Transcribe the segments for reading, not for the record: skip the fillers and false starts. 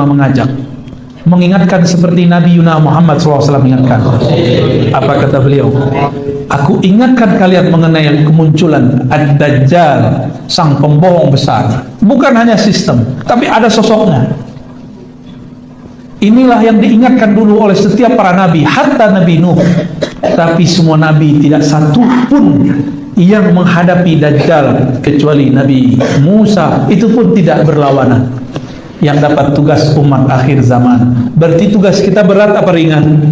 mengajak, mengingatkan seperti Nabi Yuna Muhammad SAW mengingatkan. Apa kata beliau? Aku ingatkan kalian mengenai kemunculan Ad-Dajjal, sang pembohong besar. Bukan hanya sistem, tapi ada sosoknya. Inilah yang diingatkan dulu oleh setiap para nabi, hatta Nabi Nuh. Tapi semua nabi tidak satu pun yang menghadapi Dajjal kecuali Nabi Musa, itu pun tidak berlawanan. Yang dapat tugas umat akhir zaman. Berarti tugas kita berat apa ringan?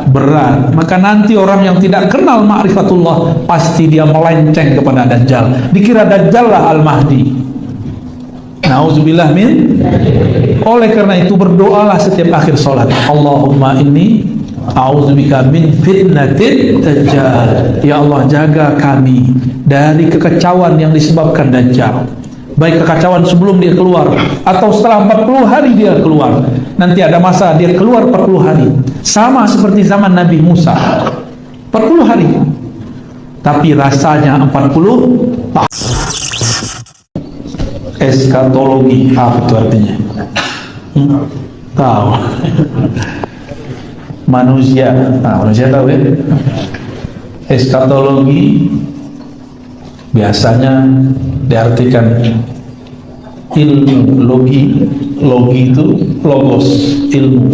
Berat. Maka nanti orang yang tidak kenal ma'rifatullah pasti dia melenceng kepada Dajjal. Dikira Dajjal lah Al-Mahdi. Nauzubillah min. Oleh karena itu berdoalah setiap akhir sholat, Allahumma inni a'udzubika min fitnatil Dajjal. Ya Allah, jaga kami dari kekacauan yang disebabkan Dajjal. Baik kekacauan sebelum dia keluar atau setelah 40 hari dia keluar. Nanti ada masa dia keluar 40 hari. Sama seperti zaman Nabi Musa. 40 hari. Tapi rasanya 40 tahun. Eskatologi apa itu artinya? Tahu. Manusia. Nah, manusia tahu ya. Eskatologi biasanya diartikan ilmu. Logi itu logos, ilmu,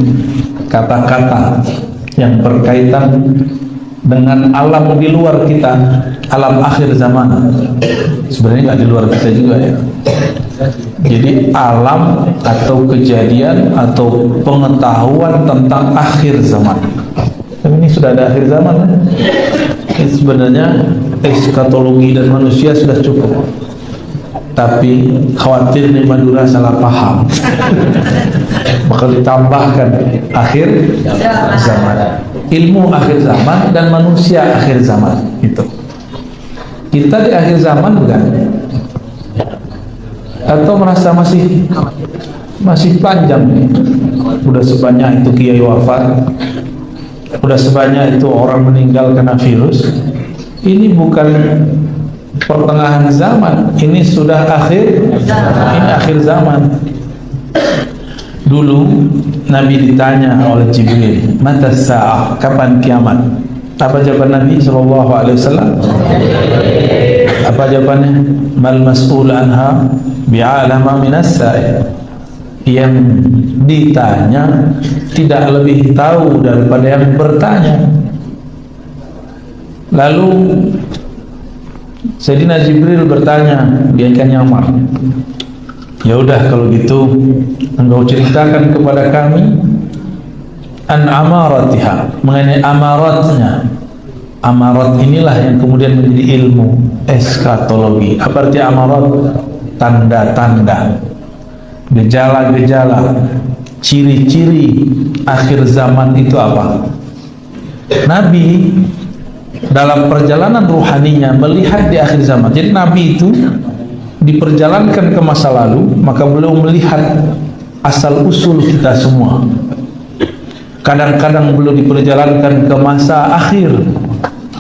kata-kata yang berkaitan dengan alam di luar kita, alam akhir zaman. Sebenarnya nggak di luar kita juga ya. Jadi alam atau kejadian atau pengetahuan tentang akhir zaman. Tapi ini sudah ada akhir zaman ya? Sebenarnya eskatologi dan manusia sudah cukup. Tapi khawatir nih Madura salah paham. Maka ditambahkan akhir zaman, ilmu akhir zaman dan manusia akhir zaman. Itu kita di akhir zaman bukan? Atau merasa masih panjang nih? Udah sebanyak itu kiai wafat, udah sebanyak itu orang meninggal karena virus. Ini bukan pertengahan zaman, ini sudah akhir. Ini akhir zaman. Dulu Nabi ditanya oleh Jibril, mata sa'ah, kapan kiamat? Apa jawaban Nabi SAW? Apa jawabannya? Mal mas'ul anha bi'alama minas sa'i. Yang ditanya tidak lebih tahu daripada yang bertanya. Lalu Sayyidina Jibril bertanya, dia ikan nyamar. Ya udah kalau gitu engkau ceritakan kepada kami an amaratiha, mengenai amaratnya. Amarat inilah yang kemudian menjadi ilmu eskatologi. Apa arti amarat? Tanda-tanda, gejala-gejala, ciri-ciri akhir zaman itu apa? Nabi dalam perjalanan ruhaninya melihat di akhir zaman. Jadi Nabi itu diperjalankan ke masa lalu, maka beliau melihat asal usul kita semua. Kadang-kadang beliau diperjalankan ke masa akhir,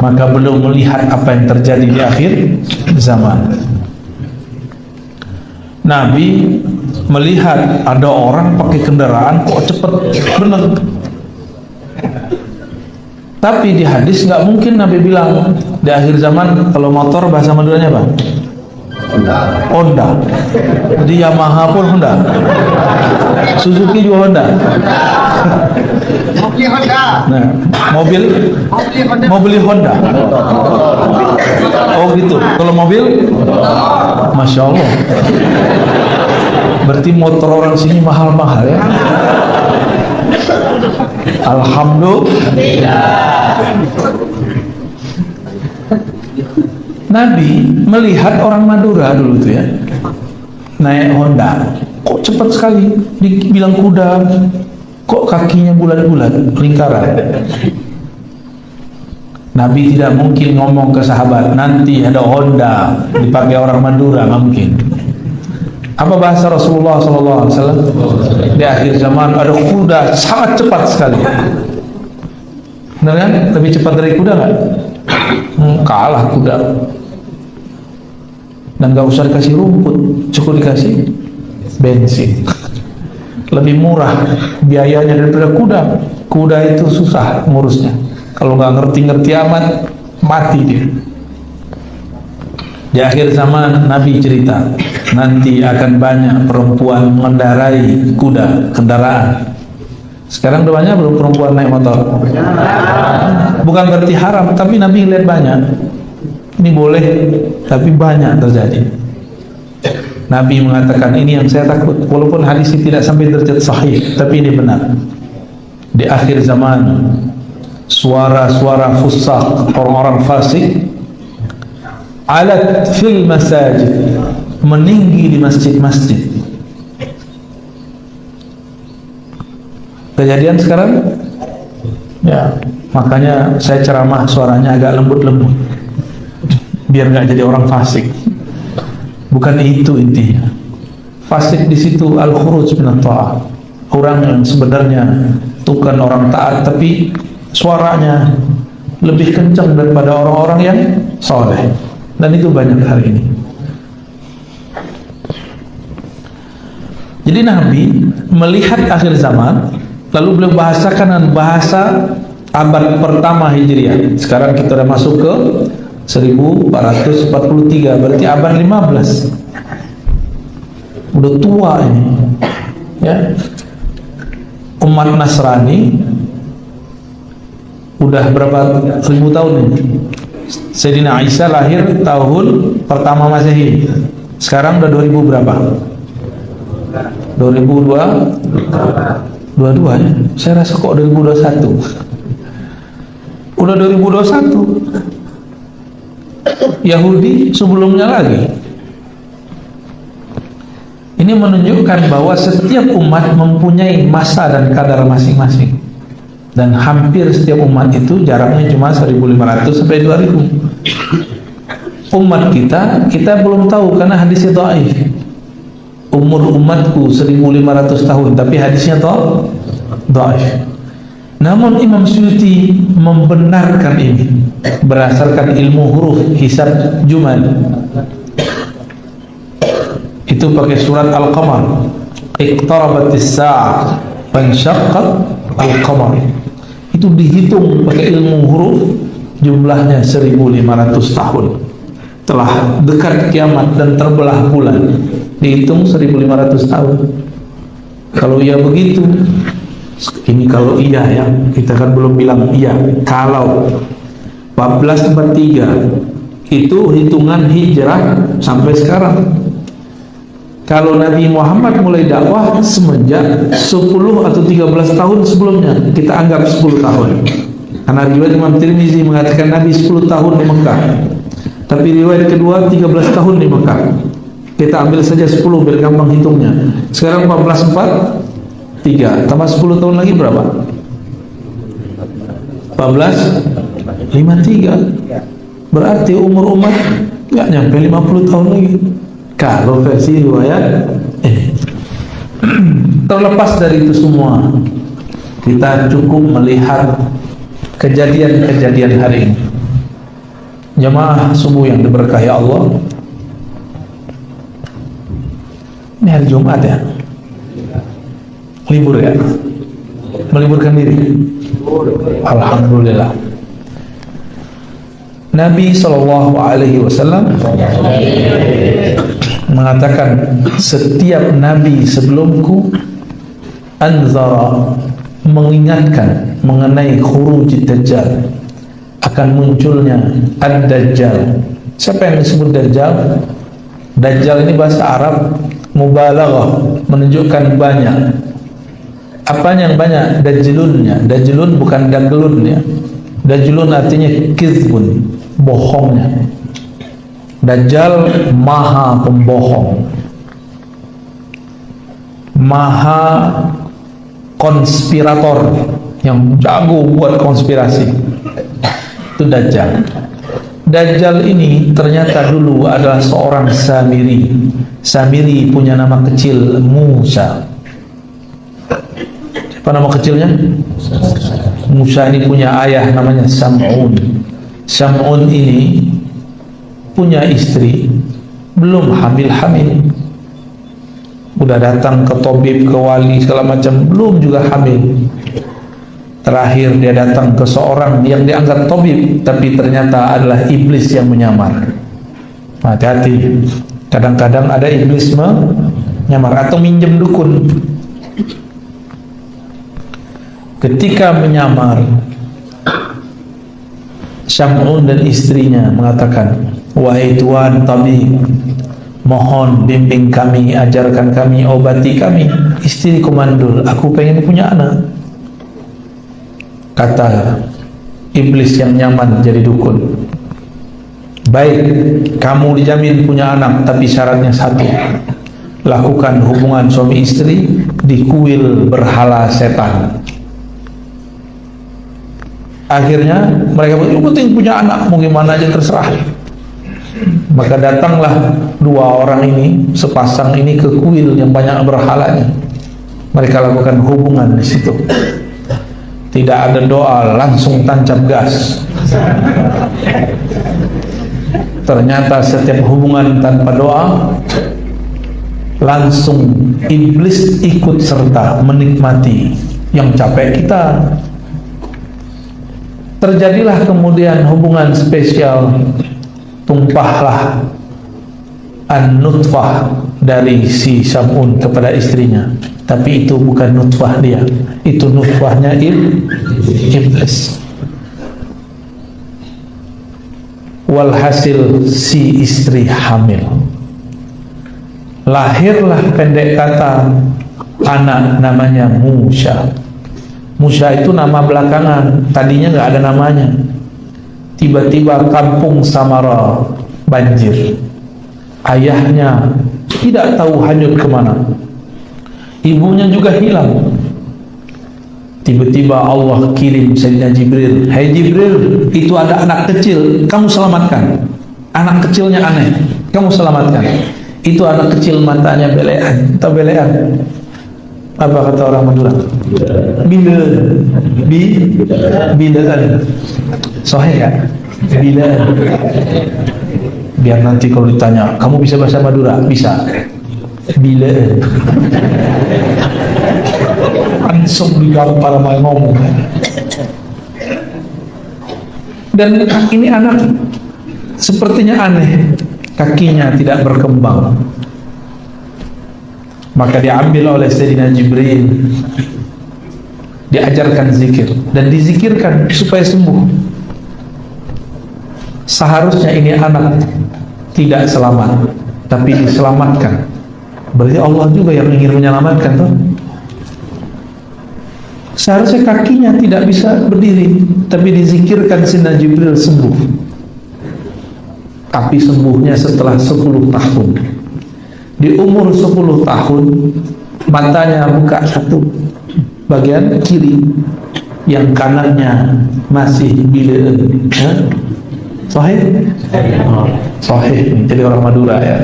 maka beliau melihat apa yang terjadi di akhir zaman. Nabi melihat ada orang pakai kendaraan kok cepet bener. Tapi di hadis nggak mungkin Nabi bilang di akhir zaman kalau motor bahasa Maduranya apa? Honda. Jadi Yamaha pun Honda, Suzuki juga Honda. Mobil Honda. Nah, mau beli Honda. Oh gitu. Kalau mobil, Masya Allah. Berarti motor orang sini mahal-mahal ya. Alhamdulillah. Nabi melihat orang Madura dulu tuh ya, naik Honda, kok cepat sekali, dibilang kuda, kok kakinya bulat-bulat, lingkaran. Nabi tidak mungkin ngomong ke sahabat, nanti ada Honda dipakai orang Madura, nggak mungkin. Apa bahasa Rasulullah SAW? Di akhir zaman ada kuda sangat cepat sekali. Benar kan? Lebih cepat dari kuda nggak? Kalah kuda. Dan nggak usah dikasih rumput, cukup dikasih bensin. lebih murah biayanya daripada kuda. Kuda itu susah ngurusnya, kalau nggak ngerti-ngerti amat mati dia. Di akhir zaman Nabi cerita nanti akan banyak perempuan mengendarai kuda, kendaraan. Sekarang udah banyak belum perempuan naik motor? Bukan berarti haram, tapi Nabi lihat banyak. Ini boleh, tapi banyak terjadi. Nabi mengatakan ini yang saya takut, walaupun hadis ini tidak sampai derajat sahih, tapi ini benar. Di akhir zaman suara-suara fusaq, orang-orang fasik, alat fil masajid, meninggi di masjid-masjid. Kejadian sekarang ya, makanya saya ceramah suaranya agak lembut-lembut biar nggak jadi orang fasik. Bukan itu intinya. Fasik di situ al-khuruj min at-ta'ah, orang yang sebenarnya bukan orang taat tapi suaranya lebih kencang daripada orang-orang yang soleh. Dan itu banyak hari ini. Jadi Nabi melihat akhir zaman, lalu beliau bahasakan dengan bahasa abad pertama Hijriah. Sekarang kita sudah masuk ke 1443, berarti abad 15. Udah tua ini, ya. Umat Nasrani udah berapa ribu tahun ini? Sayyidina Isa lahir tahun pertama Masehi. Sekarang udah 2000 berapa? 2022 ya? Saya rasa kok 2021. Udah 2021. Yahudi sebelumnya lagi. Ini menunjukkan bahwa setiap umat mempunyai masa dan kadar masing-masing. Dan hampir setiap umat itu jaraknya cuma 1500 sampai 2000. Umat kita belum tahu karena hadisnya dhaif. Umur umatku 1500 tahun, tapi hadisnya dhaif. Namun Imam Suyuti membenarkan ini berdasarkan ilmu huruf hisab jumal. Itu pakai surat Al-Qamar. Iqtarabatis sa'ah wansyaqqat al-qamar. Itu dihitung pakai ilmu huruf, jumlahnya 1500 tahun. Telah dekat kiamat dan terbelah bulan. Dihitung 1500 tahun. Kalau iya begitu, ini kalau iya ya, kita kan belum bilang iya. Kalau 1443 itu hitungan hijrah sampai sekarang. Kalau Nabi Muhammad mulai dakwah semenjak 10 atau 13 tahun sebelumnya, kita anggap 10 tahun. Karena riwayat Imam Tirmizi mengatakan Nabi 10 tahun di Mekah. Tapi riwayat kedua 13 tahun di Mekah. Kita ambil saja 10 biar gampang hitungnya. Sekarang 1443 tambah 10 tahun lagi berapa? 1453. Berarti umur umat nggak nyampe 50 tahun lagi. Kalau versi riwayat terlepas dari itu semua, kita cukup melihat kejadian-kejadian hari ini. Jamaah subuh yang diberkahi Allah, ini hari Jumat ya, libur ya, meliburkan diri. Alhamdulillah. Nabi SAW mengatakan setiap nabi sebelumku anzara, mengingatkan mengenai khurujid dajjal, akan munculnya ad-dajjal. Siapa yang disebut dajjal? Dajjal ini bahasa Arab mubalaghah, menunjukkan banyak. Apanya yang banyak? Dajjulunnya. Dajjulun bukan daglun ya. Dajjulun artinya kizbun, bohongnya. Dajjal maha pembohong, maha konspirator, yang jago buat konspirasi. Itu Dajjal. Dajjal ini ternyata dulu adalah seorang Samiri. Samiri punya nama kecil Musa. Apa nama kecilnya? Musa ini punya ayah namanya Sam'un. Sam'un ini punya istri, belum hamil-hamil. udah datang ke tabib, ke wali segala macam, belum juga hamil. Terakhir dia datang ke seorang yang dianggap tabib, tapi ternyata adalah iblis yang menyamar. Hati-hati, kadang-kadang ada iblis menyamar atau minjem dukun. Ketika menyamar, Syam'un dan istrinya mengatakan, wahai tuan tabib, mohon bimbing kami, ajarkan kami, obati kami. Istri komandul, aku pengen punya anak. Kata iblis yang nyaman jadi dukun, baik, kamu dijamin punya anak, tapi syaratnya satu, lakukan hubungan suami istri di kuil berhala setan. Akhirnya mereka bilang, penting punya anak, mau gimana aja terserah. Maka datanglah dua orang ini, sepasang ini, ke kuil yang banyak berhalanya. Mereka lakukan hubungan di situ. Tidak ada doa, langsung tancap gas. Ternyata setiap hubungan tanpa doa, langsung iblis ikut serta menikmati. Yang capek kita. Terjadilah kemudian hubungan spesial, tumpahlah an-nutfah dari si Syam'un kepada istrinya. Tapi itu bukan nutfah dia, itu nutfahnya iblis. Walhasil si istri hamil. Lahirlah pendek kata anak namanya Musa. Musa itu nama belakangan, tadinya nggak ada namanya. Tiba-tiba kampung Samara banjir. Ayahnya tidak tahu hanyut kemana. Ibunya juga hilang. Tiba-tiba Allah kirim Sayyidina Jibril. Hai Jibril, itu ada anak kecil, kamu selamatkan. Anak kecilnya aneh, kamu selamatkan. Itu anak kecil matanya belean, atau belean. Apa kata orang Madura? Bilaan. Sahih kan? Bilaan. Biar nanti kalau ditanya, kamu bisa bahasa Madura? Bisa. Bilaan. Langsung digampar sama ngomong. Dan ini anak sepertinya aneh, kakinya tidak berkembang. Maka diambil oleh Sayyidina Jibril, diajarkan zikir dan dizikirkan supaya sembuh. Seharusnya ini anak tidak selamat, tapi diselamatkan. Berarti Allah juga yang ingin menyelamatkan tuh. Seharusnya kakinya tidak bisa berdiri, tapi dizikirkan Sayyidina Jibril sembuh. Tapi sembuhnya setelah 10 tahun. Di umur 10 tahun matanya buka satu bagian kiri, yang kanannya masih bileun. Sahih? Sahih. Jadi orang Madura ya.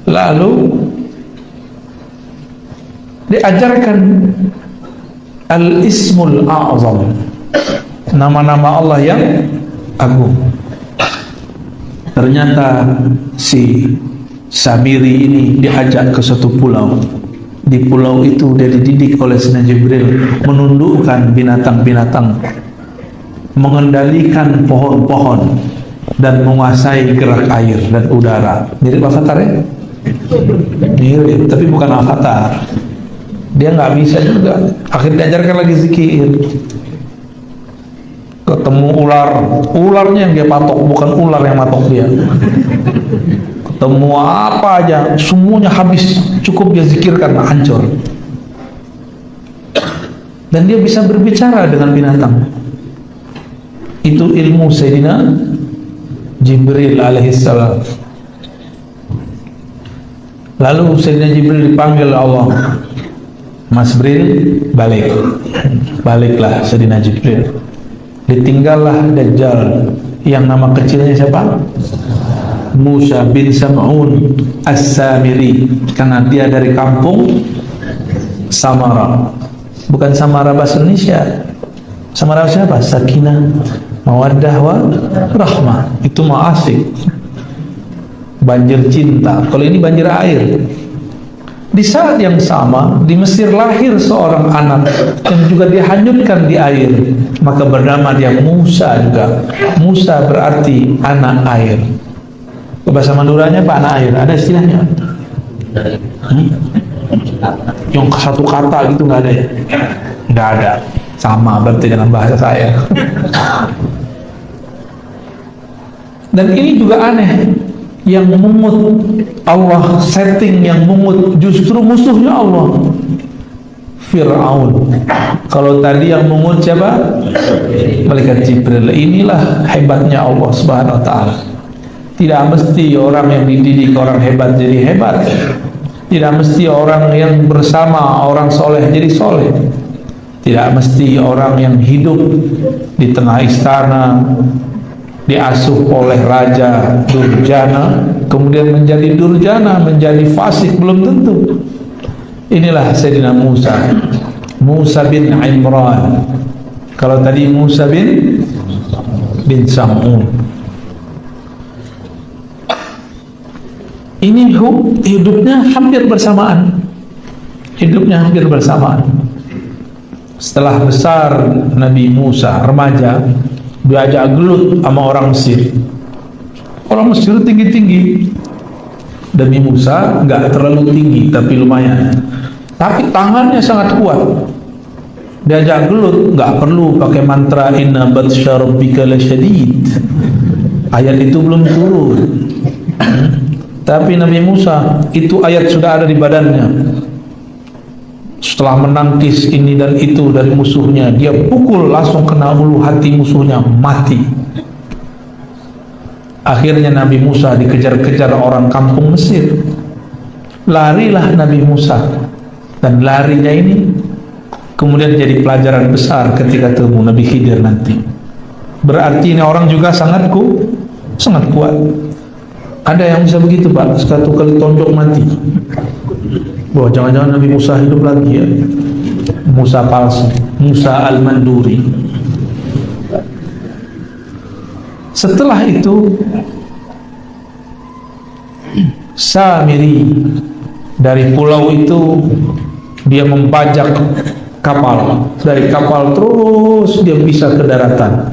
Lalu diajarkan Al-Ismul A'zam, nama-nama Allah yang agung. Ternyata si Samiri ini diajak ke suatu pulau. Di pulau itu dia dididik oleh Sayyidina Jibril menundukkan binatang-binatang, mengendalikan pohon-pohon, dan menguasai gerak air dan udara. Mirip Avatar ya? Mirip, tapi bukan Avatar. Dia nggak bisa juga. Akhirnya diajarkan lagi zikir. Ketemu ular, ularnya yang dia patok, bukan ular yang matok dia. Ketemu apa aja, semuanya habis, cukup dia zikirkan, hancur. Dan dia bisa berbicara dengan binatang. Itu ilmu Sayyidina Jibril alaihissalam. Lalu Sayyidina Jibril dipanggil Allah, Mas Bril, baliklah Sayyidina Jibril. Ditinggallah Dajjal yang nama kecilnya siapa? Musa bin Sam'un As-Samiri, karena dia dari kampung Samara. Bukan Samara bahasa Indonesia. Samara siapa? Sakinah, mawaddah wa rahmah. Itu mah asik. Banjir cinta. Kalau ini banjir air. Di saat yang sama di Mesir lahir seorang anak yang juga dihanyutkan di air, maka bernama dia Musa juga. Musa berarti anak air. Bahasa Maduranya apa anak air? Ada istilahnya? Yang satu kata gitu nggak ada ya? Nggak ada. Sama berarti dengan bahasa saya. Dan ini juga aneh, yang mungut Allah setting yang mungut justru musuhnya Allah, Fir'aun. Kalau tadi yang mungut siapa? Malaikat Jibril. Inilah hebatnya Allah Subhanahu wa ta'ala. Tidak mesti orang yang dididik orang hebat jadi hebat. Tidak mesti orang yang bersama orang soleh jadi soleh. Tidak mesti orang yang hidup di tengah istana diasuh oleh raja durjana kemudian menjadi durjana, menjadi fasik, belum tentu. Inilah Sayyidina Musa, Musa bin Imran. Kalau tadi Musa bin Sam'un. Ini hidupnya hampir bersamaan. Hidupnya hampir bersamaan. Setelah besar Nabi Musa remaja, diajak gelut sama orang Mesir. Orang Mesir tinggi-tinggi. Nabi Musa nggak terlalu tinggi tapi lumayan. Tapi tangannya sangat kuat. Diajak gelut nggak perlu pakai mantra inna batsya rabbika lasyadid. Ayat itu belum turun. Tapi Nabi Musa itu ayat sudah ada di badannya. Setelah menangkis ini dan itu dari musuhnya, dia pukul langsung kena ulu hati musuhnya, mati. Akhirnya Nabi Musa dikejar-kejar orang kampung Mesir. Larilah Nabi Musa, dan larinya ini kemudian jadi pelajaran besar ketika ketemu Nabi Khidir nanti. Berarti ini orang juga sangat kuat. Ada yang bisa begitu Pak, satu kali tonjok mati. Wah, jangan-jangan Nabi Musa hidup lagi ya. Musa palsu, Musa al-Manduri. Setelah itu Samiri dari pulau itu dia membajak kapal. Dari kapal terus dia bisa ke daratan.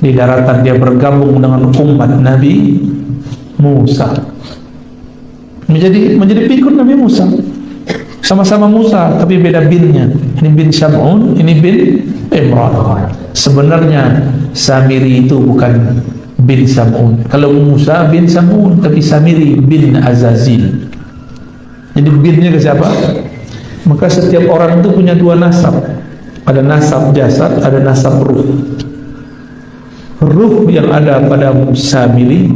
Di daratan dia bergabung dengan umat Nabi Musa. Menjadi pengikut Nabi Musa. Sama-sama Musa tapi beda binnya. Ini bin Sam'un, ini bin Imran. Sebenarnya Samiri itu bukan bin Sam'un. Kalau Musa bin Sam'un, tapi Samiri bin Azazil. Jadi binnya ke siapa? Maka setiap orang itu punya dua nasab. Ada nasab jasad, ada nasab ruh. Ruh yang ada pada Samiri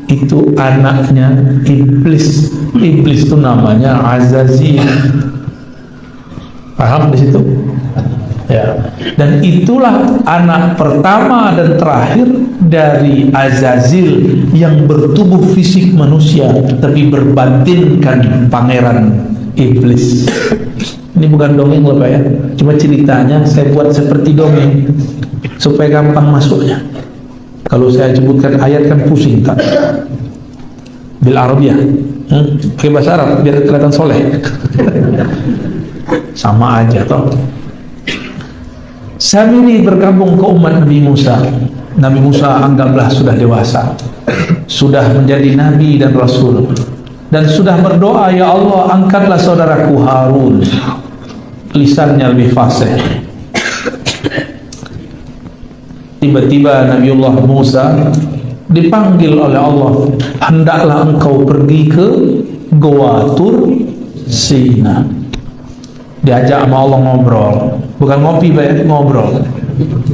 itu anaknya iblis. Iblis itu namanya Azazil. Paham di situ? Ya. Dan itulah anak pertama dan terakhir dari Azazil yang bertubuh fisik manusia tapi berbatinkan pangeran iblis. Ini bukan dongeng loh Pak ya. Cuma ceritanya saya buat seperti dongeng supaya gampang masuknya. Kalau saya sebutkan ayat kan pusing tak? Bil Arabiyah, pakai bahasa Arab biar kelihatan soleh. Sama aja toh. Samiri bergabung ke umat Nabi Musa. Nabi Musa anggaplah sudah dewasa, sudah menjadi nabi dan rasul, dan sudah berdoa, ya Allah angkatlah saudaraku Harun, lisannya lebih fasih. Tiba-tiba Nabiullah Musa dipanggil oleh Allah, hendaklah engkau pergi ke Goa Tur Sina. Diajak sama Allah ngobrol, bukan ngopi, ngobrol.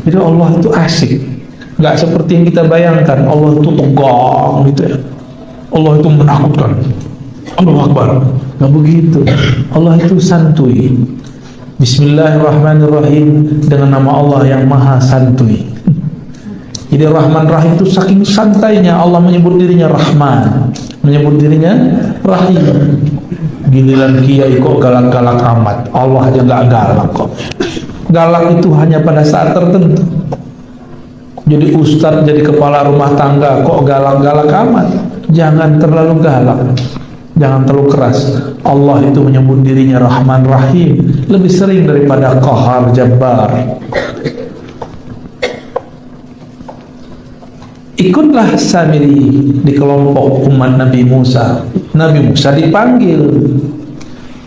Jadi Allah itu asik, nggak seperti yang kita bayangkan. Allah itu tegang gitu ya, Allah itu menakutkan, Allahu Akbar. Nggak begitu. Allah itu santuy. Bismillahirrahmanirrahim, dengan nama Allah yang maha santuy. Jadi Rahman Rahim itu saking santainya Allah menyebut dirinya Rahman, menyebut dirinya Rahim. Giliran kiai kok galak-galak amat, Allah aja nggak galak kok. Galak itu hanya pada saat tertentu. Jadi ustadz, jadi kepala rumah tangga kok galak-galak amat, jangan terlalu galak. Jangan terlalu keras. Allah itu menyebut dirinya Rahman Rahim lebih sering daripada Qahar Jabbar. Ikutlah Samiri di kelompok umat Nabi Musa. Nabi Musa dipanggil.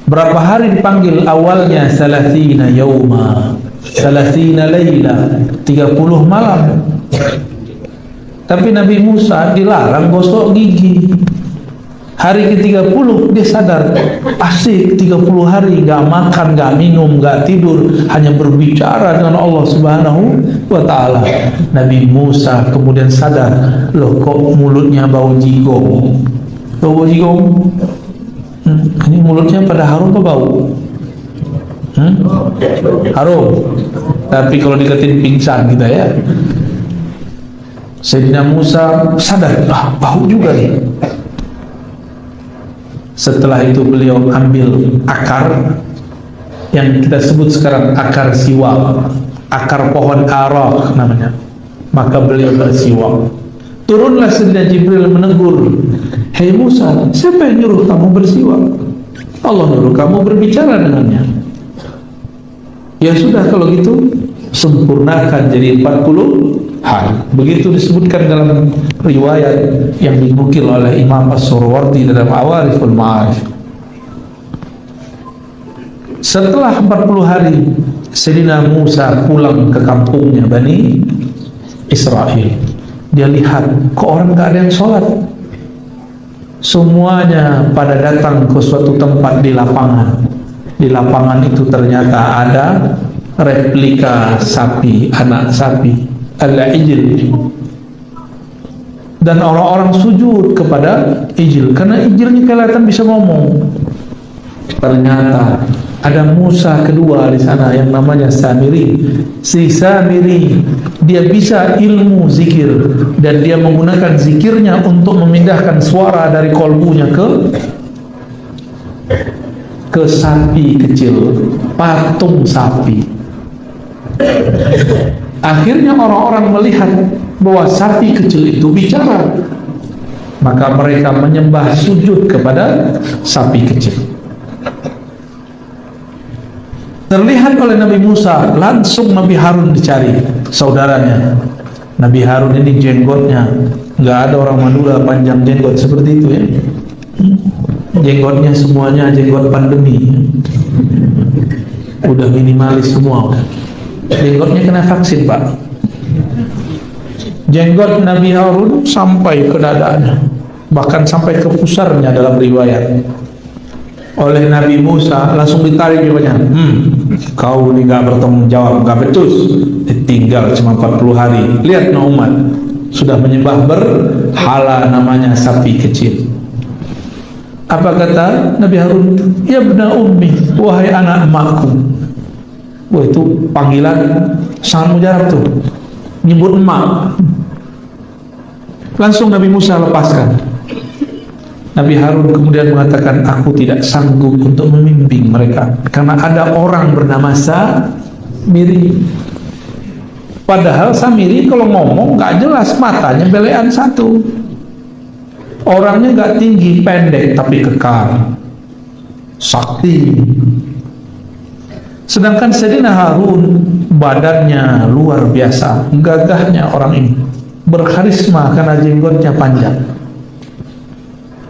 Berapa hari dipanggil? Awalnya salasina yauma, salasina laila, 30 malam. Tapi Nabi Musa dilarang gosok gigi. Hari ke-30 dia sadar, asik 30 hari gak makan, gak minum, gak tidur, hanya berbicara dengan Allah Subhanahu wa ta'ala. Nabi Musa kemudian sadar, loh kok mulutnya bau jigong. Bau jigong? Ini mulutnya pada harum apa bau? Harum. Tapi kalau dikatain pingsan kita ya. Sayyidina Musa sadar, bau juga nih. Setelah itu beliau ambil akar yang kita sebut sekarang akar siwak, akar pohon arak namanya. Maka beliau bersiwak. Turunlah Sayyidina Jibril menegur, hei Musa, siapa yang nyuruh kamu bersiwak? Allah nyuruh kamu berbicara dengannya. Ya sudah kalau gitu, sempurnakan jadi 40 hari. Begitu disebutkan dalam riwayat yang dinukil oleh Imam As-Surwardi dalam Awariful Ma'arif. Setelah 40 hari Sayyidina Musa pulang ke kampungnya Bani Israel. Dia lihat kok orang gak ada yang sholat. Semuanya pada datang ke suatu tempat di lapangan. Di lapangan itu ternyata ada replika sapi, anak sapi, al-ijil. Dan orang-orang sujud kepada ijil karena ijilnya kelihatan bisa ngomong. Ternyata ada Musa kedua di sana yang namanya Samiri. Si Samiri dia bisa ilmu zikir dan dia menggunakan zikirnya untuk memindahkan suara dari kolbunya ke sapi kecil, patung sapi. Akhirnya orang-orang melihat bahwa sapi kecil itu bicara, maka mereka menyembah sujud kepada sapi kecil. Terlihat oleh Nabi Musa, langsung Nabi Harun dicari saudaranya. Nabi Harun ini jenggotnya nggak ada orang Madura panjang jenggot seperti itu ya. Jenggotnya semuanya jenggot pandemi, udah minimalis semua. Jenggotnya kena vaksin Pak. Jenggot Nabi Harun sampai ke dadanya, bahkan sampai ke pusarnya dalam riwayat. Oleh Nabi Musa langsung ditarik jiwanya. Kau ini gak bertanggung jawab, gak becus. Ditinggal cuma 40 hari. Lihat umat sudah menyembah berhala namanya sapi kecil. Apa kata Nabi Harun? Ya bna ummi, wahai anak emakku. Wah itu panggilan sangat mujarab tuh, nyebut emak. Langsung Nabi Musa lepaskan. Nabi Harun kemudian mengatakan, aku tidak sanggup untuk membimbing mereka karena ada orang bernama Samiri. Padahal Samiri kalau ngomong gak jelas, matanya belean satu, orangnya gak tinggi, pendek tapi kekar, sakti. Sedangkan Sayyidina Harun badannya luar biasa, gagahnya orang ini, berkarisma karena jenggotnya panjang.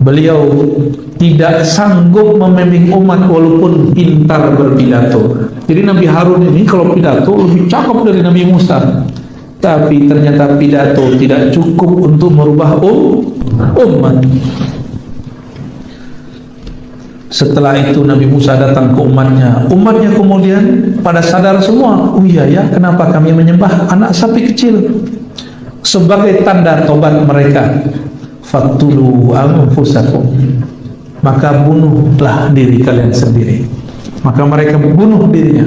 Beliau tidak sanggup membimbing umat walaupun pintar berpidato. Jadi Nabi Harun ini kalau pidato lebih cakep dari Nabi Musa. Tapi ternyata pidato tidak cukup untuk merubah umat. Setelah itu Nabi Musa datang ke umatnya. Umatnya kemudian pada sadar semua, oh iya ya, kenapa kami menyembah anak sapi kecil? Sebagai tanda tobat mereka, faktulu anfusakum, maka bunuhlah diri kalian sendiri. Maka mereka bunuh dirinya.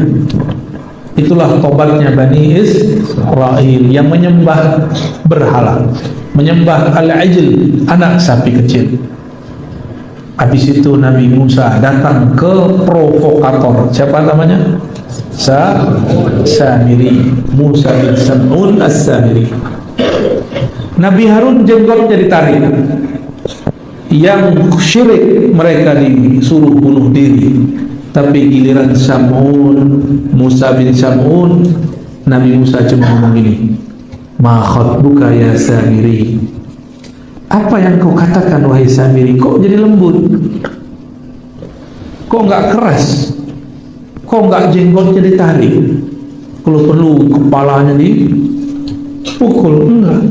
Itulah tobatnya Bani Israel yang menyembah berhala, menyembah al-ijil, anak sapi kecil. Habis itu Nabi Musa datang ke provokator. Siapa namanya? Samiri, Musa bin Sam'un as-Samiri. Nabi Harun jenggotnya ditarik. yang syirik mereka disuruh bunuh diri. Tapi giliran Sam'un, Musa bin Sam'un, Nabi Musa cuma ngomong gini, ma khatbuka ya Samiri, apa yang kau katakan wahai Samiri? Kok jadi lembut? Kok nggak keras? Kok nggak jenggotnya ditarik? Kalau perlu kepalanya dipukul? Enggak.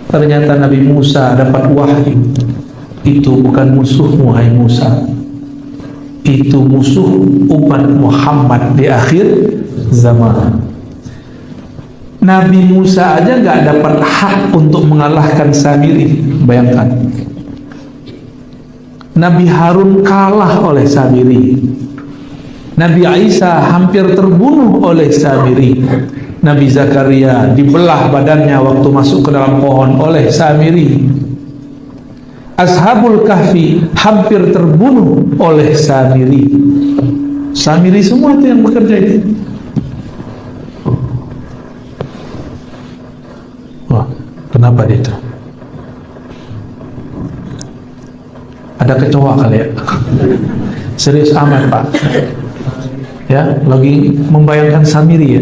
Ternyata Nabi Musa dapat wahyu, itu bukan musuhmu hai Musa, itu musuh umat Muhammad di akhir zaman. Nabi Musa aja nggak dapat hak untuk mengalahkan Samiri. Bayangkan, Nabi Harun kalah oleh Samiri, Nabi Isa hampir terbunuh oleh Samiri, Nabi Zakaria dibelah badannya waktu masuk ke dalam pohon oleh Samiri, Ashabul Kahfi hampir terbunuh oleh Samiri. Samiri semua itu yang bekerja itu. Wah, kenapa dia itu? Ada kecoa kali ya? Serius amat Pak. Ya, lagi membayangkan Samiri ya.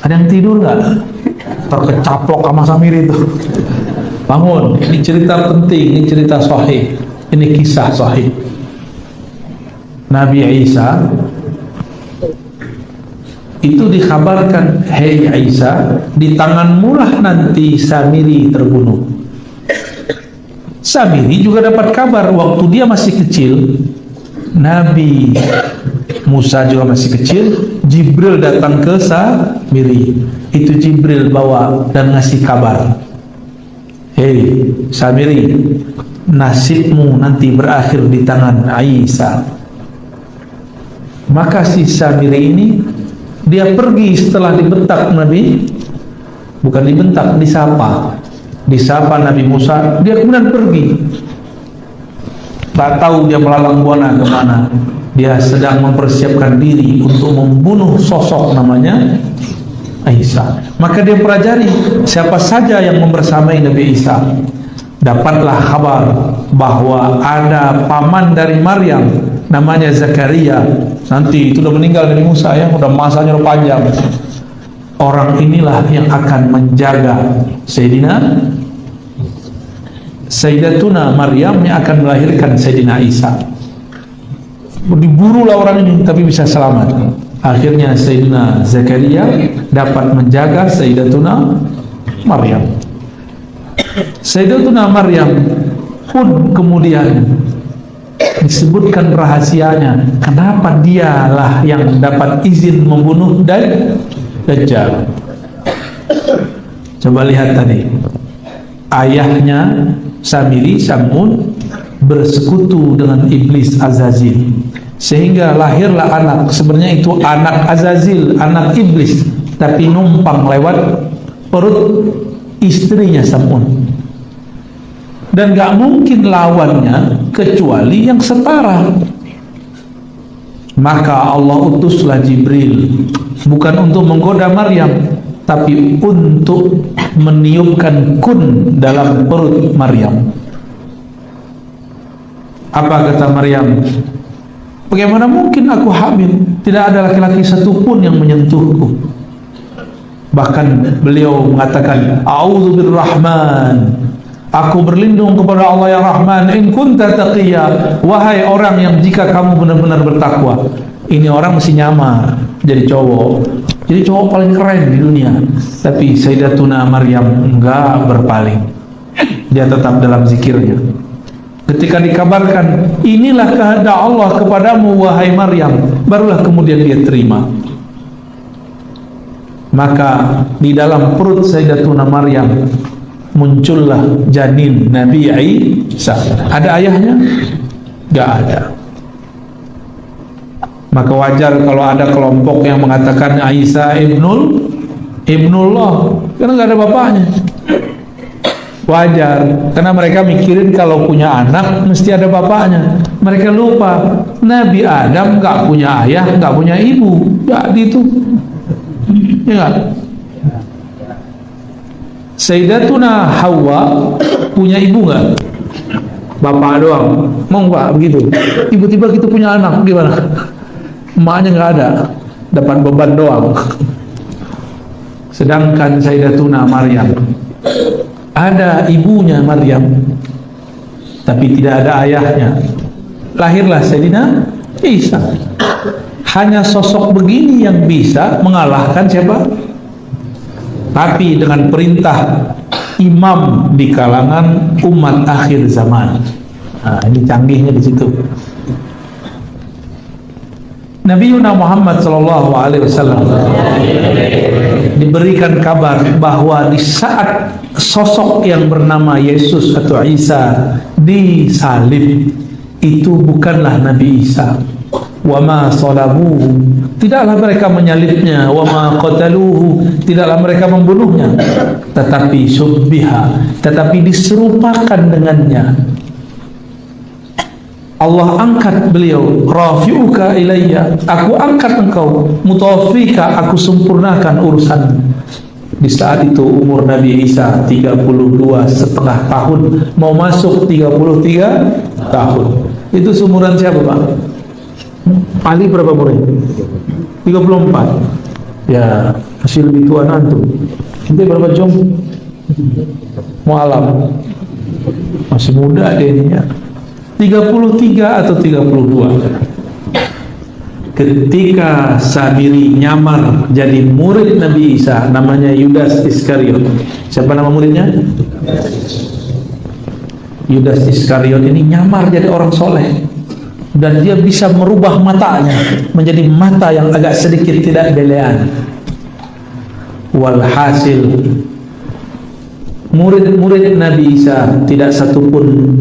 Ada yang tidur nggak? Terkecaplok sama Samiri itu. Bangun, ini cerita penting, ini cerita sahih, ini kisah sahih. Nabi Isa itu dikabarkan, hei Isa, di tanganmu lah nanti Samiri terbunuh. Samiri juga dapat kabar waktu dia masih kecil, Nabi Musa juga masih kecil, Jibril datang ke Samiri. Itu Jibril bawa dan ngasih kabar, hei Samiri, nasibmu nanti berakhir di tangan Isa. Maka si Samiri ini dia pergi setelah dibentak Nabi, bukan dibentak, disapa Nabi Musa, dia kemudian pergi. Tak tahu dia melalang buana kemana. Dia sedang mempersiapkan diri untuk membunuh sosok namanya Isa. Maka dia pelajari siapa saja yang membersamai Nabi Isa. Dapatlah kabar bahwa ada paman dari Maryam namanya Zakaria. Nanti itu udah meninggal Nabi Musa ya, udah masanya udah panjang. Orang inilah yang akan menjaga Sayyidatuna Maryam yang akan melahirkan Sayyidina Isa. Diburulah orang ini tapi bisa selamat. Akhirnya Sayyidina Zakaria dapat menjaga Sayyidatuna Maryam. Sayyidatuna Maryam pun kemudian disebutkan rahasianya, kenapa dialah yang dapat izin membunuh Dajjal. Coba lihat tadi, ayahnya Samiri, Sam'un, bersekutu dengan iblis Azazil, sehingga lahirlah anak. Sebenarnya itu anak Azazil, anak iblis, tapi numpang lewat perut istrinya Sam'un. Dan gak mungkin lawannya kecuali yang setara. Maka Allah utuslah Jibril, bukan untuk menggoda Maryam, tapi untuk meniupkan kun dalam perut Maryam. Apa kata Maryam? Bagaimana mungkin aku hamil? Tidak ada laki-laki satupun yang menyentuhku. Bahkan beliau mengatakan, A'udzu birrahman, aku berlindung kepada Allah yang Rahman, in kunta taqiyya, wahai orang yang jika kamu benar-benar bertakwa. Ini orang mesti nyamar jadi cowok, jadi cowok paling keren di dunia. Tapi Sayyidatuna Maryam enggak berpaling, dia tetap dalam zikirnya. Ketika dikabarkan inilah kehendak Allah kepadamu wahai Maryam, barulah kemudian dia terima. Maka di dalam perut Sayyidatuna Maryam muncullah janin Nabi Isa. Ada ayahnya? Gak ada. Maka wajar kalau ada kelompok yang mengatakan Isa ibnullah, karena gak ada bapaknya. Wajar, karena mereka mikirin kalau punya anak mesti ada bapaknya. Mereka lupa Nabi Adam gak punya ayah, gak punya ibu. Jadi itu, ya gak? Sayyidatuna Hawa punya ibu nggak? bapak doang, mau Pak begitu. Tiba-tiba kita punya anak, gimana? Emaknya nggak ada, dapat beban doang. Sedangkan Sayyidatuna Maryam, ada ibunya Maryam, tapi tidak ada ayahnya. Lahirlah Sayyidina Isa. Hanya sosok begini yang bisa mengalahkan siapa? Tapi dengan perintah imam di kalangan umat akhir zaman. Nah, ini canggihnya di situ. Nabi Muhammad SAW diberikan kabar bahwa di saat sosok yang bernama Yesus atau Isa disalib, itu bukanlah Nabi Isa. Wa ma salabuhu, tidaklah mereka menyalibnya. Wa ma qataluhu, tidaklah mereka membunuhnya. Tetapi subbiha, tetapi diserupakan dengannya. Allah angkat beliau, rafi'uka ilayya, aku angkat engkau, mutawafika, aku sempurnakan urusan. Di saat itu umur Nabi Isa 32,5 tahun, mau masuk 33 tahun. Itu seumuran siapa Pak? Ali berapa murid? 34. Ya, masih lebih tua antum. Kita berapa jam? Mu'alam. Masih muda dia ini ya. 33 atau 32. Ketika Samiri nyamar jadi murid Nabi Isa, namanya Yudas Iskariot. Siapa nama muridnya? Yudas Iskariot ini nyamar jadi orang soleh, dan dia bisa merubah matanya menjadi mata yang agak sedikit tidak belean. Walhasil murid-murid Nabi Isa tidak satupun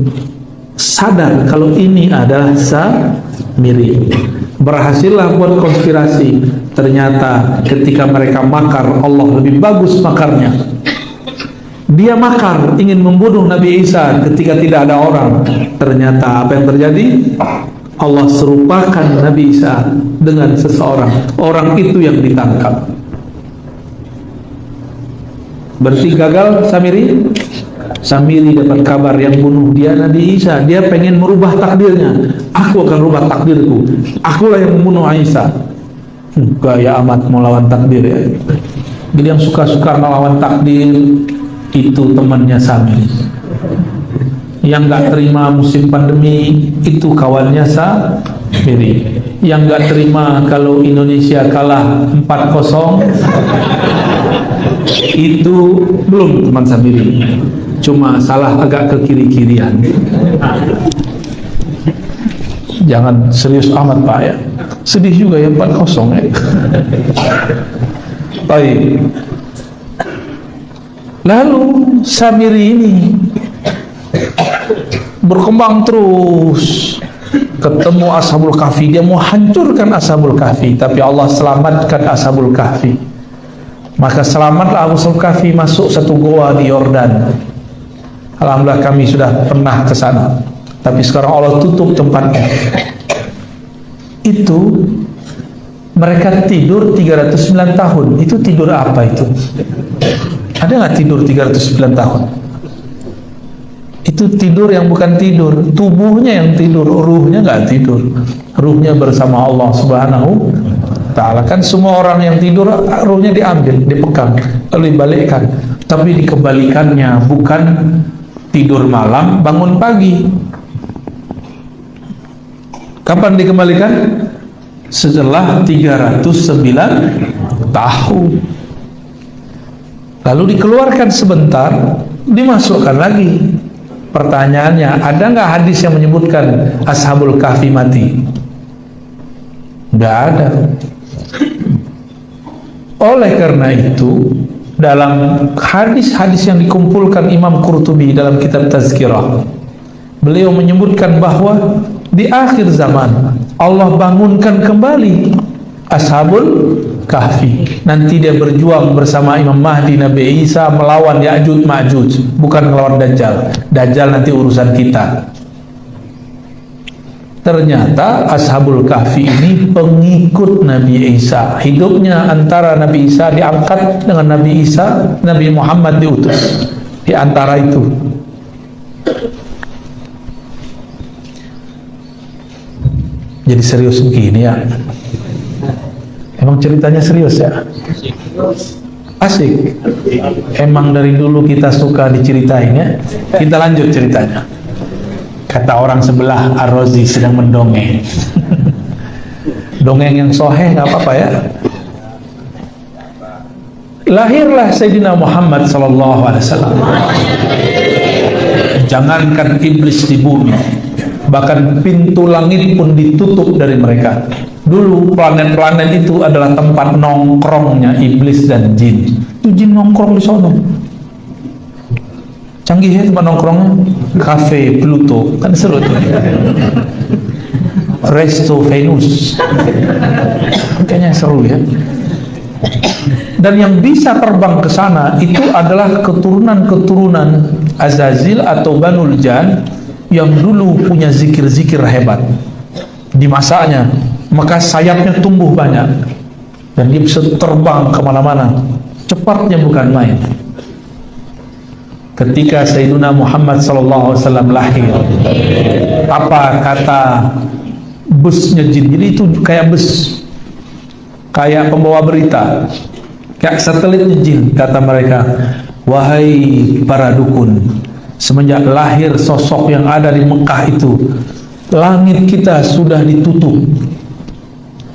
sadar kalau ini adalah Samiri. Berhasillah buat konspirasi. Ternyata ketika mereka makar, Allah lebih bagus makarnya. Dia makar ingin membunuh Nabi Isa ketika tidak ada orang. Ternyata apa yang terjadi? Allah serupakan Nabi Isa dengan seseorang. Orang itu yang ditangkap. Berarti gagal Samiri. Samiri dapat kabar yang bunuh dia Nabi Isa. Dia pengen merubah takdirnya. Aku akan rubah takdirku. Akulah yang membunuh Isa. Gaya amat melawan takdir ya. Jadi yang suka-suka melawan takdir itu temannya Samiri. Yang gak terima musim pandemi itu kawannya Samiri. Yang gak terima kalau Indonesia kalah 4-0 itu belum teman Samiri, cuma salah agak ke kiri-kirian. Jangan serius amat Pak ya, sedih juga ya 4-0 ya. Baik. Lalu Samiri ini berkembang terus, ketemu Ashabul Kahfi. Dia mau hancurkan Ashabul Kahfi, tapi Allah selamatkan Ashabul Kahfi. Maka selamatlah Ashabul Kahfi masuk satu goa di Yordan. Alhamdulillah kami sudah pernah ke sana, tapi sekarang Allah tutup tempatnya. Itu mereka tidur 309 tahun. Itu tidur apa itu? Ada nggak tidur 309 tahun? Itu tidur yang bukan tidur, tubuhnya yang tidur, ruhnya nggak tidur. Ruhnya bersama Allah Subhanahu wa Ta'ala. Kan semua orang yang tidur, ruhnya diambil, dipegang, lalu dibalikkan. Tapi dikembalikannya bukan tidur malam, bangun pagi. Kapan dikembalikan? Setelah 309 tahun. Lalu dikeluarkan sebentar, dimasukkan lagi. Pertanyaannya, ada nggak hadis yang menyebutkan Ashabul Kahfi mati? Nggak ada. Oleh karena itu, dalam hadis-hadis yang dikumpulkan Imam Qurtubi dalam kitab Tazkirah, beliau menyebutkan bahwa di akhir zaman Allah bangunkan kembali Ashabul Kahfi. Nanti dia berjuang bersama Imam Mahdi Nabi Isa melawan Ya'juj Ma'juj, bukan melawan Dajjal. Dajjal nanti urusan kita. Ternyata Ashabul Kahfi ini pengikut Nabi Isa. Hidupnya antara Nabi Isa diangkat dengan Nabi Isa, Nabi Muhammad diutus. Di antara itu Jadi serius begini ya. Emang ceritanya serius ya? Asik. Emang dari dulu kita suka diceritain ya. Kita lanjut ceritanya. Kata orang sebelah, Ar-Razi sedang mendongeng. Dongeng yang soheh nggak apa-apa ya. Lahirlah Sayyidina Muhammad SAW. Jangankan iblis di bumi, bahkan pintu langit pun ditutup dari mereka. Dulu planet-planet itu adalah tempat nongkrongnya iblis dan jin. Itu jin nongkrong di sana. Canggih ya tempat nongkrongnya. Cafe Pluto, kan seru tuh. Resto Venus, kayaknya seru ya. Dan yang bisa terbang ke sana itu adalah keturunan-keturunan Azazil atau Banul Jan yang dulu punya zikir-zikir hebat di masanya, maka sayapnya tumbuh banyak dan dia bisa terbang kemana-mana. Cepatnya bukan main. Ketika Sayyidina Muhammad SAW lahir, apa kata busnya jin? Jadi itu kayak bus, kayak pembawa berita, kayak satelitnya jin. Kata mereka, wahai para dukun, semenjak lahir sosok yang ada di Mekah itu, langit kita sudah ditutup,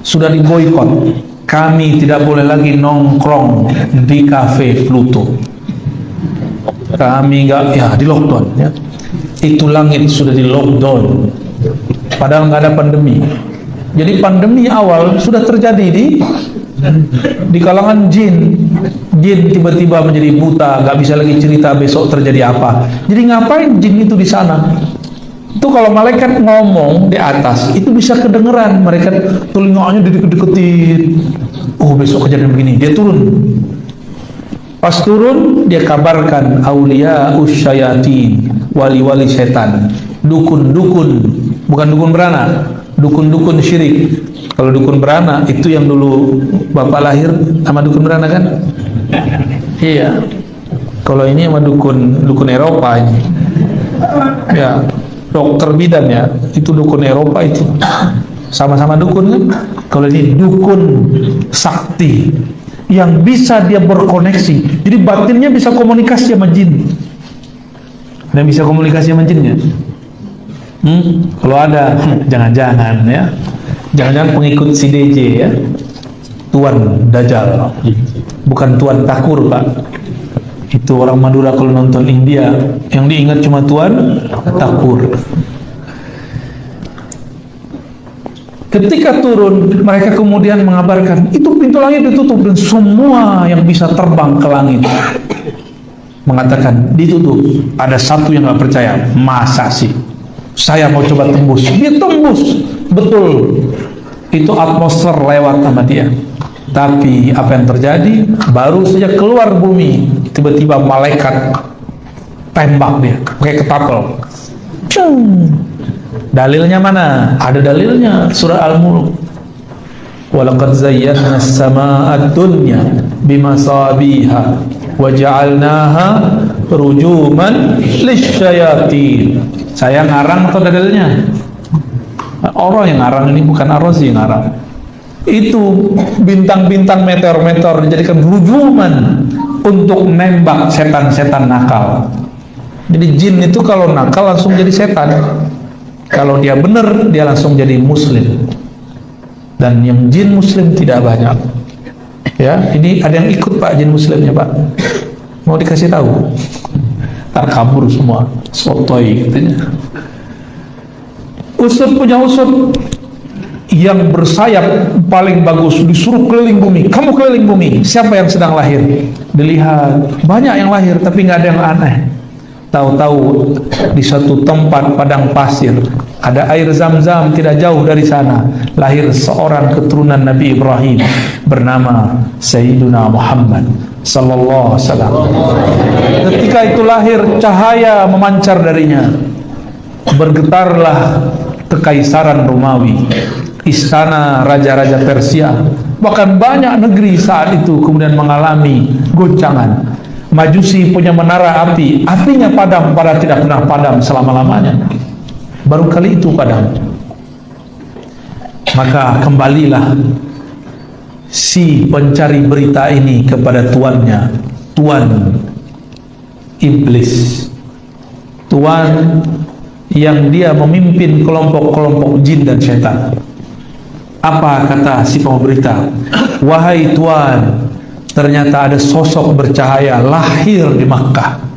sudah diboikot. Kami tidak boleh lagi nongkrong di Cafe Pluto. Kami nggak, ya di lockdown ya. Itu langit sudah di lockdown. Padahal nggak ada pandemi. Jadi pandemi awal sudah terjadi di kalangan jin. Jin tiba-tiba menjadi buta, nggak bisa lagi cerita besok terjadi apa. Jadi ngapain jin itu di sana? Itu kalau malaikat ngomong di atas, itu bisa kedengeran. Mereka telinganya dideket-deketin. Oh besok kejadian begini, dia turun. Pas turun, dia kabarkan aulia usyayatin, wali-wali setan, dukun-dukun, bukan dukun beranak, dukun-dukun syirik. Kalau dukun beranak itu yang dulu bapak lahir sama dukun beranak kan? Iya. Kalau ini sama dukun Eropa ini. Ya, dokter bidan ya, itu dukun Eropa itu. Sama-sama dukun kan? Kalau ini dukun sakti yang bisa dia berkoneksi. Jadi batinnya bisa komunikasi sama jin. Dan bisa komunikasi sama jinnya. Kalau ada, jangan-jangan ya. Jangan-jangan pengikut si DJ ya. Tuan Dajjal. Bukan Tuan Takur, Pak. Itu orang Madura kalau nonton India, yang diingat cuma Tuan Takur. Ketika turun, mereka kemudian mengabarkan, itu pintu langit ditutup dan semua yang bisa terbang ke langit mengatakan ditutup. Ada satu yang nggak percaya, masa sih? Saya mau coba tembus. Dia tembus, betul. Itu atmosfer lewat sama dia. Tapi apa yang terjadi? Baru saja keluar bumi, tiba-tiba malaikat tembak dia, pakai ketapel. Cung. Dalilnya mana? Ada dalilnya, surah Al-Mulk. Walaqad zayyana as-samaa'a ad-dunya bimasabiha wa ja'alnaha rujuman lisyayatin. Saya ngarang atau dalilnya? Orang yang ngarang ini, bukan Ar-Razi yang ngarang. Itu bintang-bintang meteor-meteor dijadikan rujuman untuk nembak setan-setan nakal. Jadi jin itu kalau nakal langsung jadi setan. Kalau dia benar, dia langsung jadi muslim. Dan yang jin muslim tidak banyak. Ya, ini ada yang ikut Pak jin muslimnya Pak. Mau dikasih tahu? Ntar kabur semua, sotoy katanya. Usut punya usut yang bersayap paling bagus, disuruh keliling bumi. Kamu keliling bumi, siapa yang sedang lahir? Dilihat, banyak yang lahir tapi nggak ada yang aneh. Tahu-tahu di satu tempat padang pasir ada air Zam-Zam, tidak jauh dari sana lahir seorang keturunan Nabi Ibrahim bernama Sayyiduna Muhammad sallallahu alaihi wasallam. Ketika itu lahir, cahaya memancar darinya. Bergetarlah kekaisaran Romawi, istana raja-raja Persia, bahkan banyak negeri saat itu kemudian mengalami goncangan. Majusi punya menara api, apinya padam, padahal tidak pernah padam selama-lamanya. Baru kali itu padam. Maka kembalilah si pencari berita ini kepada tuannya, tuan iblis, tuan yang dia memimpin kelompok-kelompok jin dan setan. Apa kata si pemberita? Wahai tuan, ternyata ada sosok bercahaya lahir di Makkah.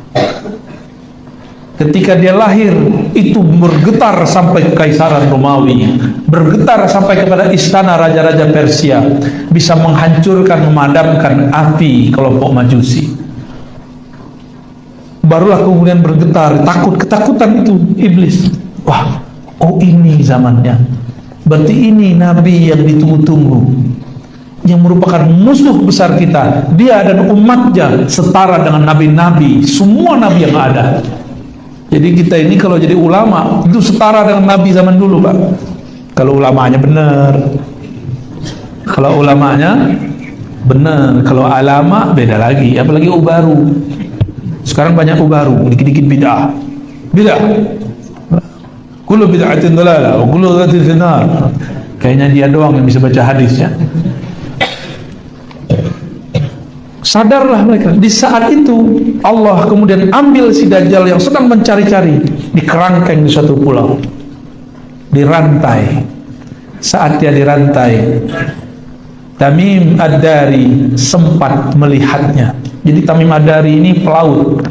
Ketika dia lahir, itu bergetar sampai Kekaisaran Romawi, bergetar sampai kepada istana raja-raja Persia, bisa menghancurkan, memadamkan api kelompok Majusi. Barulah kemudian bergetar, ketakutan itu iblis. Wah, oh ini zamannya. Berarti ini nabi yang ditunggu-tunggu, yang merupakan musuh besar kita. Dia dan umatnya setara dengan nabi-nabi, semua nabi yang ada. Jadi kita ini kalau jadi ulama itu setara dengan nabi zaman dulu, Pak. Kalau ulamanya benar, kalau ulamanya benar, kalau alama beda lagi. Apalagi ubaru. Sekarang banyak ubaru, dikit-dikit bid'ah. Kullu bid'atin dalalah wa kullu dhalatin finnar. Kayaknya dia doang yang bisa baca hadisnya. Sadarlah mereka. Di saat itu Allah kemudian ambil si Dajjal yang sedang mencari-cari, dikerangkeng di suatu pulau, dirantai. Saat dia dirantai, Tamim Ad-Dari sempat melihatnya. Jadi Tamim Ad-Dari ini pelaut.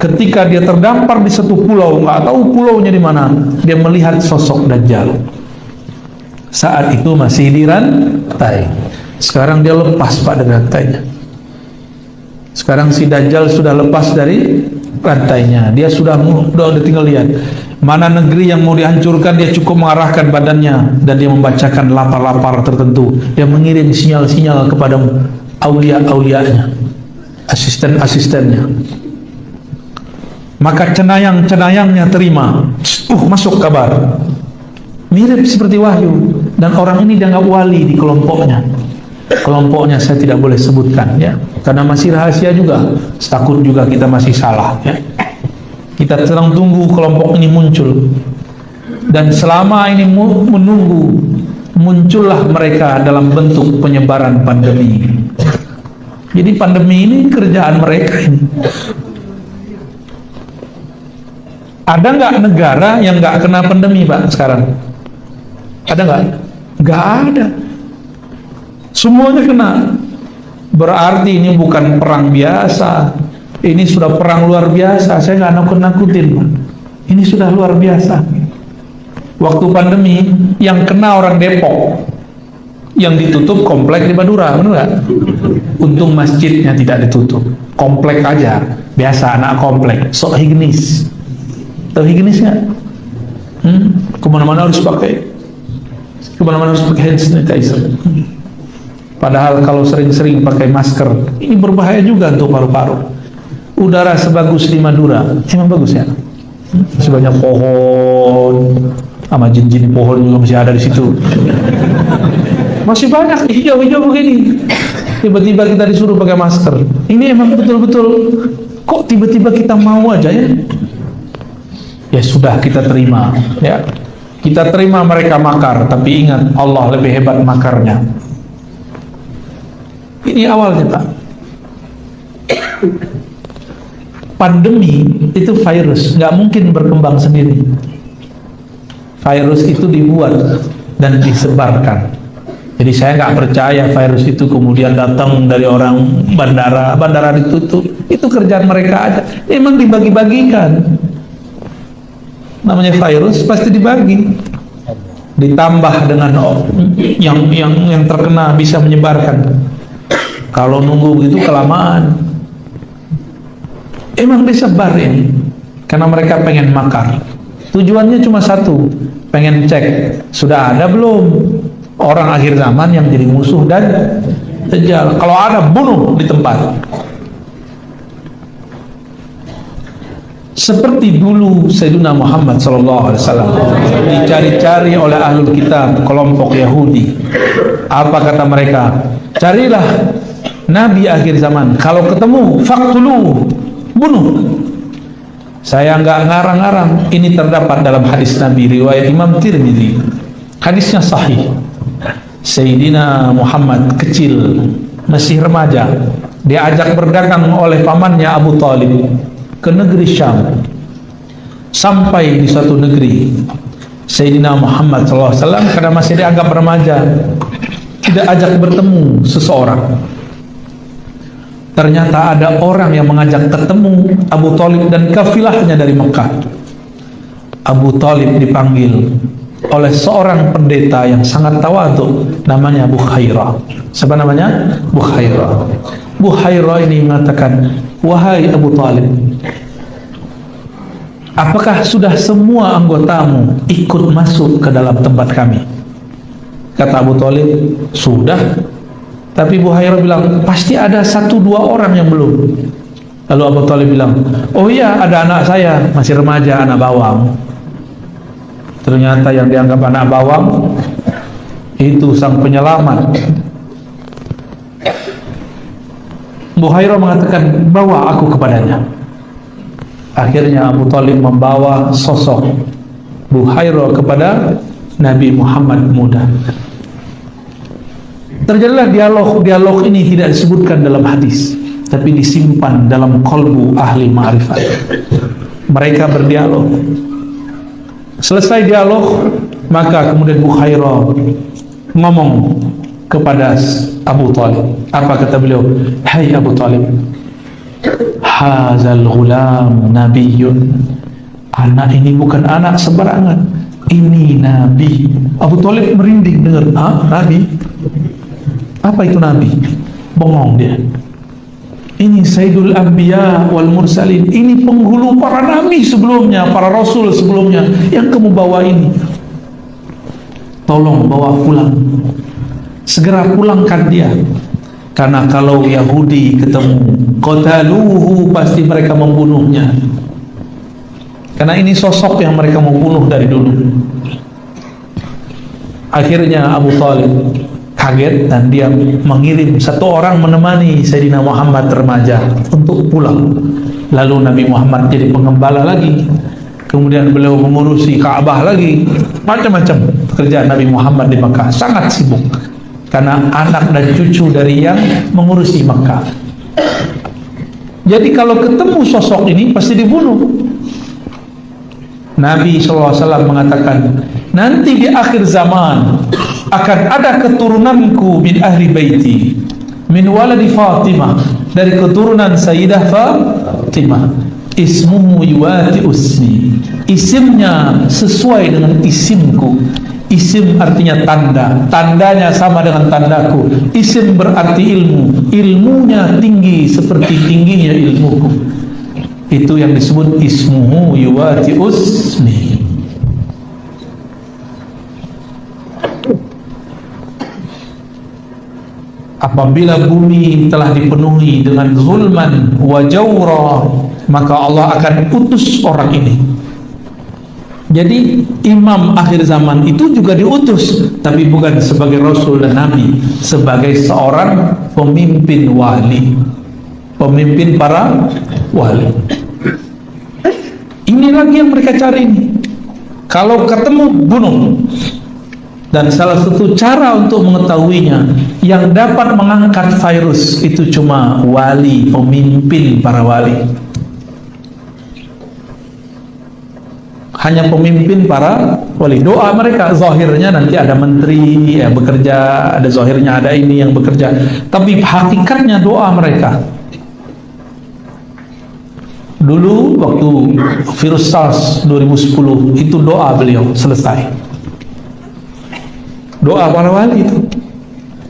Ketika dia terdampar di satu pulau, nggak tahu pulaunya di mana, dia melihat sosok Dajjal. Saat itu masih dirantai. Sekarang dia lepas pada rantainya. Sekarang si Dajjal sudah lepas dari rantainya. Dia sudah tinggal lihat mana negeri yang mau dihancurkan. Dia cukup mengarahkan badannya dan dia membacakan lapar-lapar tertentu. Dia mengirim sinyal-sinyal kepada aulia-aulianya, asisten-asistennya. Maka cenayang-cenayangnya terima. Masuk kabar. Mirip seperti wahyu. Dan orang ini dianggap wali di kelompoknya. Kelompoknya saya tidak boleh sebutkan, ya, karena masih rahasia juga. Takut juga kita masih salah, ya. Kita sedang tunggu kelompok ini muncul. Dan selama ini menunggu, muncullah mereka dalam bentuk penyebaran pandemi. Jadi pandemi ini kerjaan mereka ini. Ada nggak negara yang nggak kena pandemi, Pak, sekarang? Ada nggak? Nggak ada. Semuanya kena. Berarti ini bukan perang biasa. Ini sudah perang luar biasa. Saya nggak nakut-nakutin, Pak. Ini sudah luar biasa. Waktu pandemi, yang kena orang Depok, yang ditutup komplek di Madura, benar nggak? Untung masjidnya tidak ditutup, komplek aja. Biasa anak komplek, sok higienis. Tahu higienis nggak? Kemana-mana harus pakai hand sanitizer. Padahal kalau sering-sering pakai masker, ini berbahaya juga untuk paru-paru. Udara sebagus di Madura, emang bagus ya? Masih banyak pohon, sama jin-jin pohon juga masih ada di situ. Masih banyak hijau-hijau begini. Tiba-tiba kita disuruh pakai masker. Ini emang betul-betul, kok tiba-tiba kita mau aja ya? Ya sudah, kita terima, ya. Kita terima mereka makar, tapi ingat Allah lebih hebat makarnya. Ini awalnya, Pak. Pandemi itu virus, nggak mungkin berkembang sendiri. Virus itu dibuat dan disebarkan. Jadi saya nggak percaya virus itu kemudian datang dari orang bandara ditutup. Itu kerjaan mereka aja. Emang dibagi-bagikan. Namanya virus pasti dibagi. Ditambah dengan yang terkena bisa menyebarkan. Kalau nunggu begitu kelamaan. Emang disebar ini karena mereka pengen makar. Tujuannya cuma satu, pengen cek sudah ada belum orang akhir zaman yang jadi musuh dan Dajjal. Kalau ada, bunuh di tempat. Seperti dulu Sayyidina Muhammad SAW dicari-cari oleh ahlul kitab, kelompok Yahudi. Apa kata mereka? Carilah Nabi akhir zaman. Kalau ketemu, faktulu, bunuh. Saya nggak ngarang-ngarang. Ini terdapat dalam hadis Nabi riwayat Imam Tirmidzi. Hadisnya sahih. Sayyidina Muhammad kecil, masih remaja, diajak berdagang oleh pamannya Abu Talib ke negeri Syam. Sampai di suatu negeri, Sayyidina Muhammad SAW karena masih dianggap remaja, tidak ajak bertemu seseorang. Ternyata ada orang yang mengajak ketemu Abu Talib dan kafilahnya dari Mekah. Abu Talib dipanggil oleh seorang pendeta yang sangat tawadhu, namanya Bukhairah. Siapa namanya? Bukhairah. Bukhairah ini mengatakan, wahai Abu Talib, apakah sudah semua anggotamu ikut masuk ke dalam tempat kami? Kata Abu Talib, sudah. Tapi Bukhairah bilang, pasti ada 1-2 orang yang belum. Lalu Abu Talib bilang, oh iya, ada anak saya, masih remaja, anak bawang. Ternyata yang dianggap anak bawang itu sang penyelamat. Bukhairah mengatakan, bawa aku kepadanya. Akhirnya Abu Talib membawa sosok Bukhairah kepada Nabi Muhammad muda. Terjadilah dialog ini tidak disebutkan dalam hadis, tapi disimpan dalam kolbu ahli ma'rifat. Mereka berdialog. Selesai dialog, maka kemudian Bukhairah ngomong kepada Abu Talib. Apa kata beliau? Hai Abu Talib, hazal ghulam nabiyyun. Anak ini bukan anak sembarangan, ini nabi. Abu Talib merinding dengar, nabi? Apa itu nabi? Bengong dia. Ini Sayyidul Anbiya wal Mursalin. Ini penghulu para nabi sebelumnya, para rasul sebelumnya. Yang kamu bawa ini, tolong bawa pulang. Segera pulangkan dia. Karena kalau Yahudi ketemu, qataluhu, pasti mereka membunuhnya. Karena ini sosok yang mereka mau bunuh dari dulu. Akhirnya Abu Talib kaget dan dia mengirim 1 orang menemani Sayyidina Muhammad remaja untuk pulang. Lalu Nabi Muhammad jadi pengembala lagi, kemudian beliau mengurusi Ka'bah lagi, macam-macam pekerjaan Nabi Muhammad di Mekah, sangat sibuk karena anak dan cucu dari yang mengurusi Mekah. Jadi kalau ketemu sosok ini pasti dibunuh. Nabi SAW mengatakan, nanti di akhir zaman akan ada keturunanku min ahli baiti, min waladi Fatimah, dari keturunan Sayyidah Fatimah, ismuhu yuwati usmi, isimnya sesuai dengan isimku. Isim artinya tanda, tandanya sama dengan tandaku. Isim berarti ilmu, ilmunya tinggi seperti tingginya ilmuku. Itu yang disebut ismuhu yuwati usmi. Apabila bumi telah dipenuhi dengan zulman wa jawra, maka Allah akan utus orang ini. Jadi imam akhir zaman itu juga diutus, tapi bukan sebagai rasul dan nabi, sebagai seorang pemimpin wali, pemimpin para wali. Ini lagi yang mereka cari ini. Kalau ketemu, bunuh. Dan salah satu cara untuk mengetahuinya, yang dapat mengangkat virus itu cuma wali, pemimpin para wali. Hanya pemimpin para wali. Doa mereka zahirnya nanti ada menteri yang bekerja, ada zahirnya ada ini yang bekerja, tapi hakikatnya doa mereka. Dulu waktu virus SARS 2010 itu doa beliau selesai. Doa para wali itu.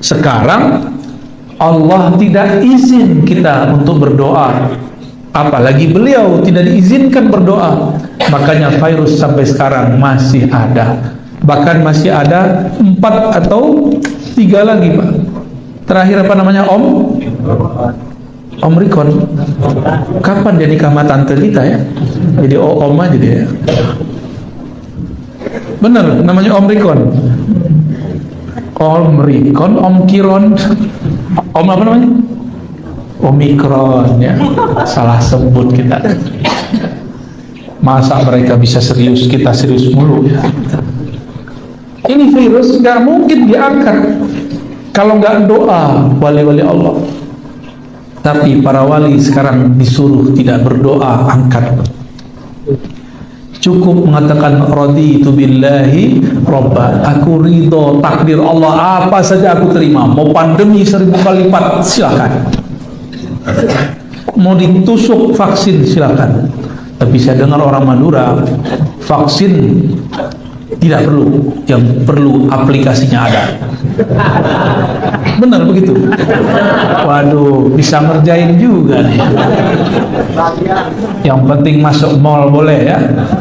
Sekarang Allah tidak izin kita untuk berdoa, apalagi beliau tidak diizinkan berdoa. Makanya virus sampai sekarang masih ada. Bahkan masih ada 4 atau 3 lagi, Pak. Terakhir apa namanya, Omikron. Kapan dia nikah sama tante kita ya? Jadi Om aja dia. Bener, namanya Omikron. Omkiron. Om apa namanya? Omikron ya. Salah sebut kita. Masa mereka bisa serius, kita serius mulu ya. Ini virus nggak mungkin diangkat kalau nggak doa wali-wali Allah. Tapi para wali sekarang disuruh tidak berdoa, angkat. Cukup mengatakan raditu billahi robba, aku ridho takdir Allah, apa saja aku terima. Mau pandemi 1000 kali lipat silakan, mau ditusuk vaksin silakan. Tapi saya dengar orang Madura vaksin tidak perlu, yang perlu aplikasinya ada. Benar begitu? Waduh, bisa ngerjain juga nih. Yang penting masuk mall boleh ya.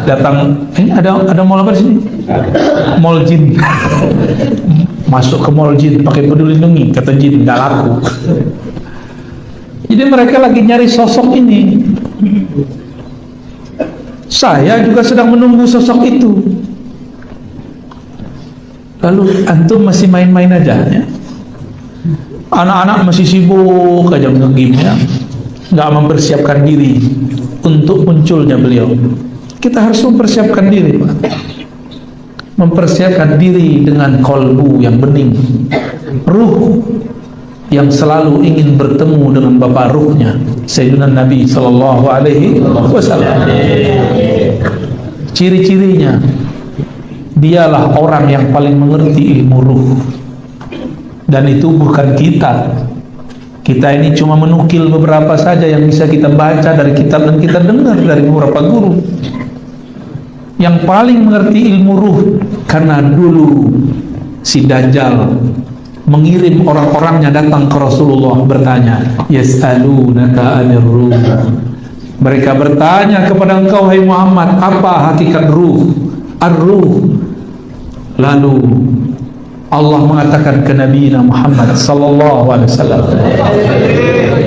Datang, ada mall apa di sini? Mall jin. Masuk ke mall jin pakai peduli lindungi, kata jin nggak laku. Jadi mereka lagi nyari sosok ini. Saya juga sedang menunggu sosok itu. Lalu antum masih main-main aja ya? Anak-anak masih sibuk aja nge-game ya, nggak mempersiapkan diri untuk munculnya beliau. Kita harus mempersiapkan diri, Pak. Mempersiapkan diri dengan kolbu yang bening, ruh yang selalu ingin bertemu dengan Bapak ruhnya, Sayyidina Nabi Sallallahu Alaihi Wasallam. Ciri-cirinya, dialah orang yang paling mengerti ilmu ruh. Dan itu bukan kita. Kita ini cuma menukil beberapa saja yang bisa kita baca dari kitab dan kita dengar dari beberapa guru. Yang paling mengerti ilmu ruh, karena dulu si Dajjal mengirim orang-orangnya datang ke Rasulullah bertanya, yas'alunaka 'anir ruh. Mereka bertanya kepada engkau, hai Muhammad, apa hakikat ruh? Ar-ruh. Lalu Allah mengatakan ke Nabi Muhammad sallallahu alaihi wasallam,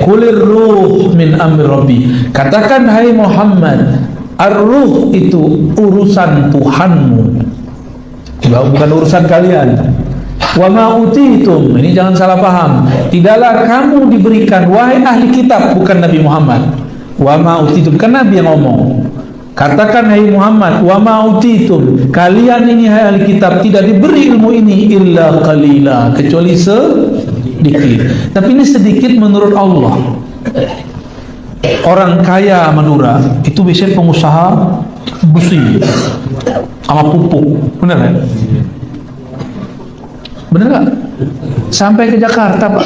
Qulir ruh min amri Rabbi. Katakan hai Muhammad, ar-ruh itu urusan Tuhanmu, bukan urusan kalian. Wa ma utitum, ini jangan salah paham, tidaklah kamu diberikan wahai ahli kitab, bukan Nabi Muhammad. Wa ma utitum, kan Nabi yang ngomong. Katakan hai Muhammad, wa ma utitum, kalian ini hai ahli kitab tidak diberi ilmu ini illa qalila, kecuali sedikit. Tapi ini sedikit menurut Allah. Orang kaya Madura itu biasanya pengusaha busi sama pupuk, benar kan? Benar nggak? Sampai ke Jakarta, Pak.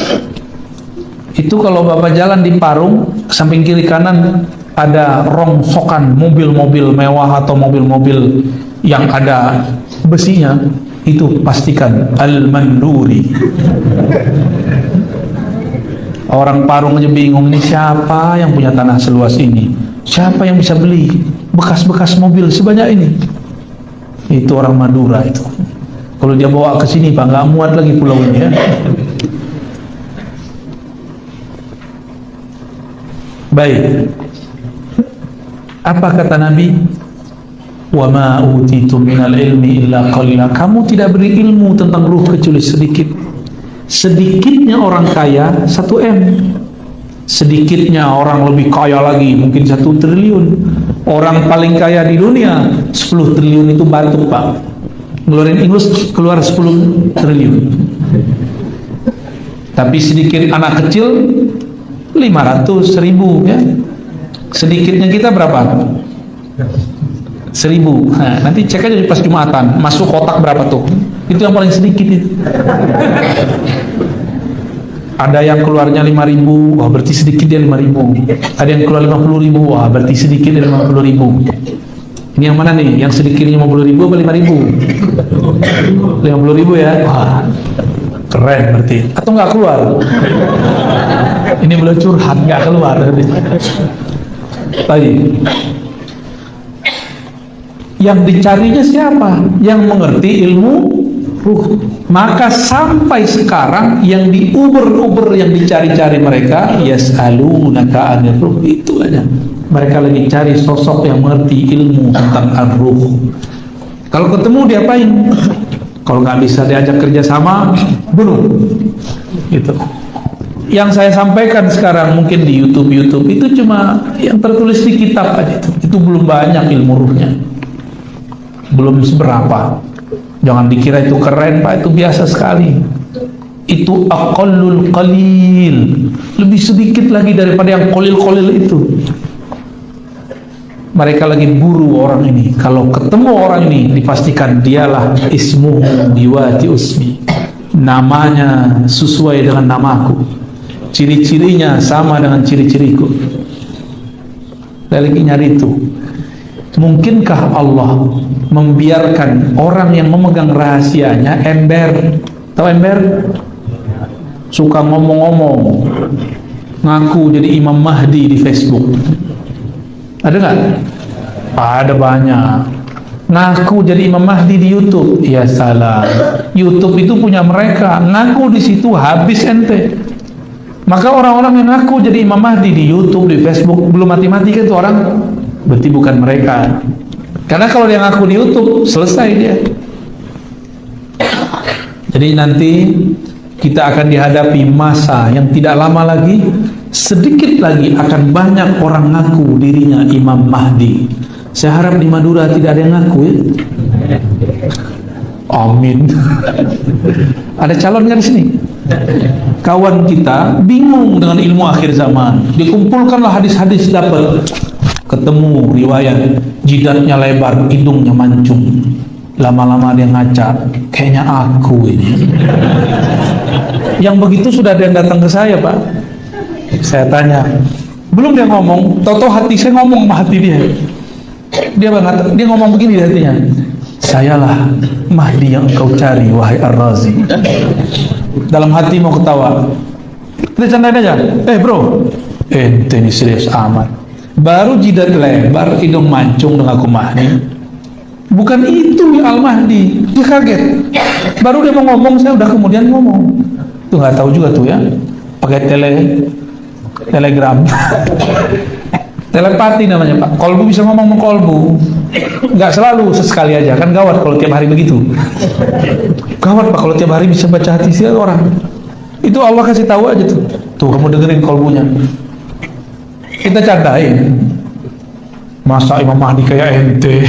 Itu kalau Bapak jalan di Parung, samping kiri kanan ada rongsokan mobil-mobil mewah atau mobil-mobil yang ada besinya, itu pastikan Al-Manduri. Orang Parung aja bingung, ini siapa yang punya tanah seluas ini? Siapa yang bisa beli bekas-bekas mobil sebanyak ini? Itu orang Madura itu. Kalau dia bawa ke sini, Pak, nggak muat lagi pulau ini ya. Baik. Apa kata Nabi? Wa ma utitum minal ilmi illa qalila. Kamu tidak beri ilmu tentang ruh kecuali sedikit. Sedikitnya orang kaya 1 M. Sedikitnya orang lebih kaya lagi mungkin 1 triliun. Orang paling kaya di dunia 10 triliun itu batuk, Pak. Ngeluarin Inggris keluar 10 triliun. Tapi sedikit anak kecil 500.000 ya. Sedikitnya kita berapa? 1000. Nah, nanti cek aja pas Jumatan, masuk kotak berapa tuh? Itu yang paling sedikit itu. Ada yang keluarnya 5.000, wah berarti sedikit dia 5.000. Ada yang keluar 50.000, wah berarti sedikit dia 50.000. Ini yang mana nih? Yang sedikitnya 50.000 apa 5.000? 50.000 ya? Wah, keren berarti. Atau nggak keluar? Ini belum curhat, nggak keluar. Baik. Yang dicarinya siapa? Yang mengerti ilmu ruh. Maka sampai sekarang yang diuber-uber, yang dicari-cari mereka, yas'alunaka 'anir ruh, itu aja. Mereka lagi cari sosok yang mengerti ilmu tentang ar-ruh. Kalau ketemu diapain? Kalau nggak bisa diajak kerjasama, bunuh. Gitu. Yang saya sampaikan sekarang mungkin di YouTube itu cuma yang tertulis di kitab aja. Itu belum banyak ilmu ruhnya, belum seberapa. Jangan dikira itu keren Pak, itu biasa sekali. Itu aqallul qalil, lebih sedikit lagi daripada yang qalil-qalil itu. Mereka lagi buru orang ini. Kalau ketemu orang ini dipastikan dialah ismuhu biwati usmi, namanya sesuai dengan namaku, ciri-cirinya sama dengan ciri-ciriku. Lagi nyari itu. Mungkinkah Allah membiarkan orang yang memegang rahasianya ember? Tahu ember? Suka ngomong-ngomong, ngaku jadi Imam Mahdi di Facebook. Ada nggak? Ada banyak. Ngaku jadi Imam Mahdi di YouTube. Ya salah. YouTube itu punya mereka. Ngaku di situ habis ente. Maka orang-orang yang ngaku jadi Imam Mahdi di YouTube, di Facebook belum mati-mati kan itu orang, berarti bukan mereka. Karena kalau dia ngaku di YouTube selesai dia. Jadi nanti kita akan dihadapi masa yang tidak lama lagi, sedikit lagi akan banyak orang ngaku dirinya Imam Mahdi. Saya harap di Madura tidak ada yang ngaku ya. Amin. Ada calon nggak di sini? Kawan kita bingung dengan ilmu akhir zaman. Dikumpulkanlah hadis-hadis dapat. Ketemu riwayat jidatnya lebar, hidungnya mancung. Lama-lama dia ngaca, kayaknya aku ini. Yang begitu sudah ada yang datang ke saya Pak. Saya tanya, belum dia ngomong, tahu-tahu hati saya ngomong sama hati dia. Dia ngomong begini di hatinya, sayalah Mahdi yang engkau cari wahai Ar-Razi. Dalam hati mau ketawa. Kita candain aja. Bro, ente ini serius amat. Baru jidat lebar, hidung mancung dengan aku Mahdi. Bukan itu ya Al-Mahdi. Dia kaget. Baru dia mau ngomong, saya udah kemudian ngomong. Tuh nggak tahu juga tuh ya. Pakai telegram. Telepati namanya Pak. Kolbu bisa ngomong kolbu. Nggak selalu, sesekali aja. Kan gawat kalau tiap hari begitu. Gawat Pak kalau tiap hari bisa baca hati si orang. Itu Allah kasih tahu aja tuh. Tuh kamu dengerin kolbunya. Kita candain. Masa Imam Mahdi kayak ente?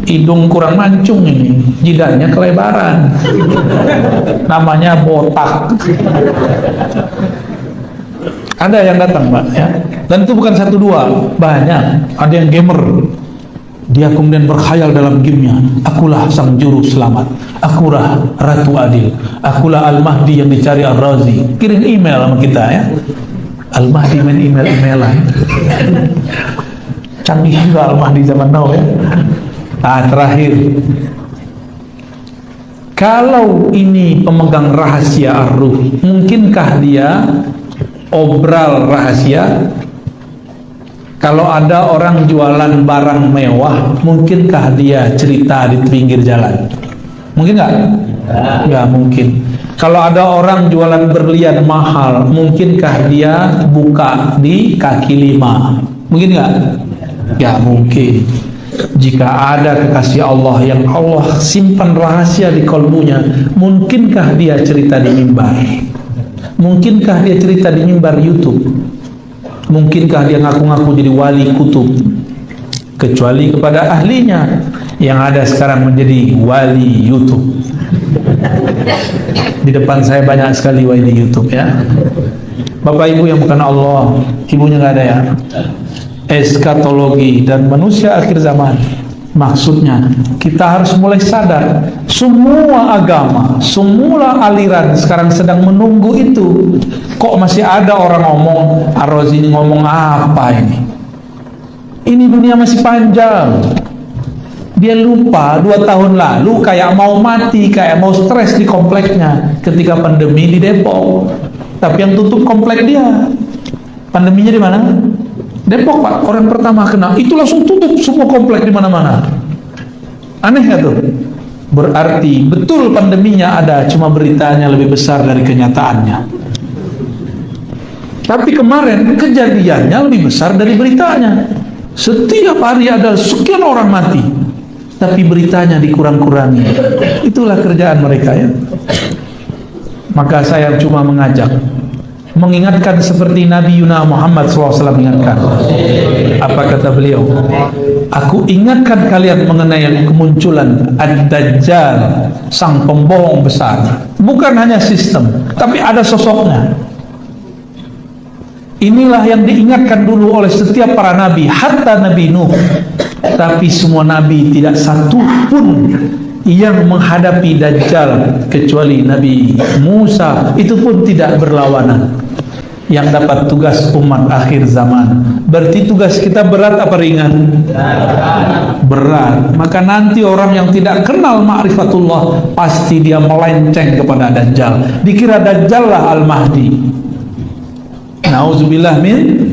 Hidung kurang mancung ini, jidatnya kelebaran. Namanya botak. Ada yang datang Pak ya. Dan itu bukan satu dua, banyak. Ada yang gamer. Dia kemudian berkhayal dalam gamenya, akulah sang juru selamat, akulah Ratu Adil, akulah Al-Mahdi yang dicari Ar-Razi. Kirim email sama kita ya. Al-Mahdi main email-emailan. Canggih juga Al-Mahdi zaman now ya. Terakhir, kalau ini pemegang rahasia ar-ruh, mungkinkah dia obral rahasia? Kalau ada orang jualan barang mewah, mungkinkah dia cerita di pinggir jalan? Mungkin nggak? Nggak mungkin. Kalau ada orang jualan berlian mahal, mungkinkah dia buka di kaki lima? Mungkin nggak? Nggak mungkin. Jika ada kekasih Allah yang Allah simpan rahasia di kalbunya, mungkinkah dia cerita di mimbar? Mungkinkah dia cerita di mimbar YouTube? Mungkinkah dia ngaku-ngaku jadi wali kutub? Kecuali kepada ahlinya yang ada sekarang menjadi wali YouTube. Di depan saya banyak sekali wali YouTube ya. Bapak ibu yang bukan Allah, ibunya nggak ada ya. Eskatologi dan manusia akhir zaman. Maksudnya kita harus mulai sadar, semua agama, semua aliran sekarang sedang menunggu itu. Kok masih ada orang ngomong, Ar-Razi ini ngomong apa ini? Ini dunia masih panjang. Dia lupa 2 tahun lalu kayak mau mati, kayak mau stres di kompleknya ketika pandemi di Depok. Tapi yang tutup komplek dia. Pandeminya di mana? Depok Pak, orang pertama kena, itu langsung tutup semua komplek di mana-mana. Aneh ya tuh. Berarti betul pandeminya ada, cuma beritanya lebih besar dari kenyataannya. Tapi kemarin kejadiannya lebih besar dari beritanya. Setiap hari ada sekian orang mati, tapi beritanya dikurang-kurangi. Itulah kerjaan mereka ya. Maka saya cuma mengajak, mengingatkan seperti Nabi Yuna Muhammad SAW mengingatkan. Apa kata beliau? Aku ingatkan kalian mengenai kemunculan Ad-Dajjal, sang pembohong besar. Bukan hanya sistem, tapi ada sosoknya. Inilah yang diingatkan dulu oleh setiap para nabi, hatta Nabi Nuh. Tapi semua nabi tidak satu pun yang menghadapi Dajjal kecuali Nabi Musa. Itu pun tidak berlawanan. Yang dapat tugas umat akhir zaman. Berarti tugas kita berat apa ringan? Berat. Maka nanti orang yang tidak kenal ma'rifatullah pasti dia melenceng kepada Dajjal. Dikira Dajjal lah Al-Mahdi. Nauzubillah min.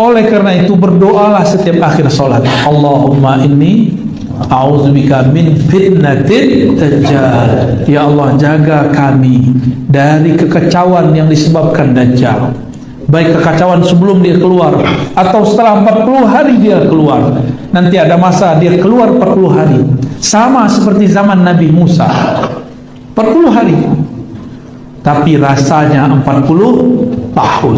Oleh karena itu berdoalah setiap akhir salat, Allahumma inni a'udzubika min fitnatil dajjal. Ya Allah, jaga kami dari kekacauan yang disebabkan Dajjal. Baik kekacauan sebelum dia keluar atau setelah 40 hari dia keluar. Nanti ada masa dia keluar 40 hari. Sama seperti zaman Nabi Musa. 40 hari. Tapi rasanya 40 tahun.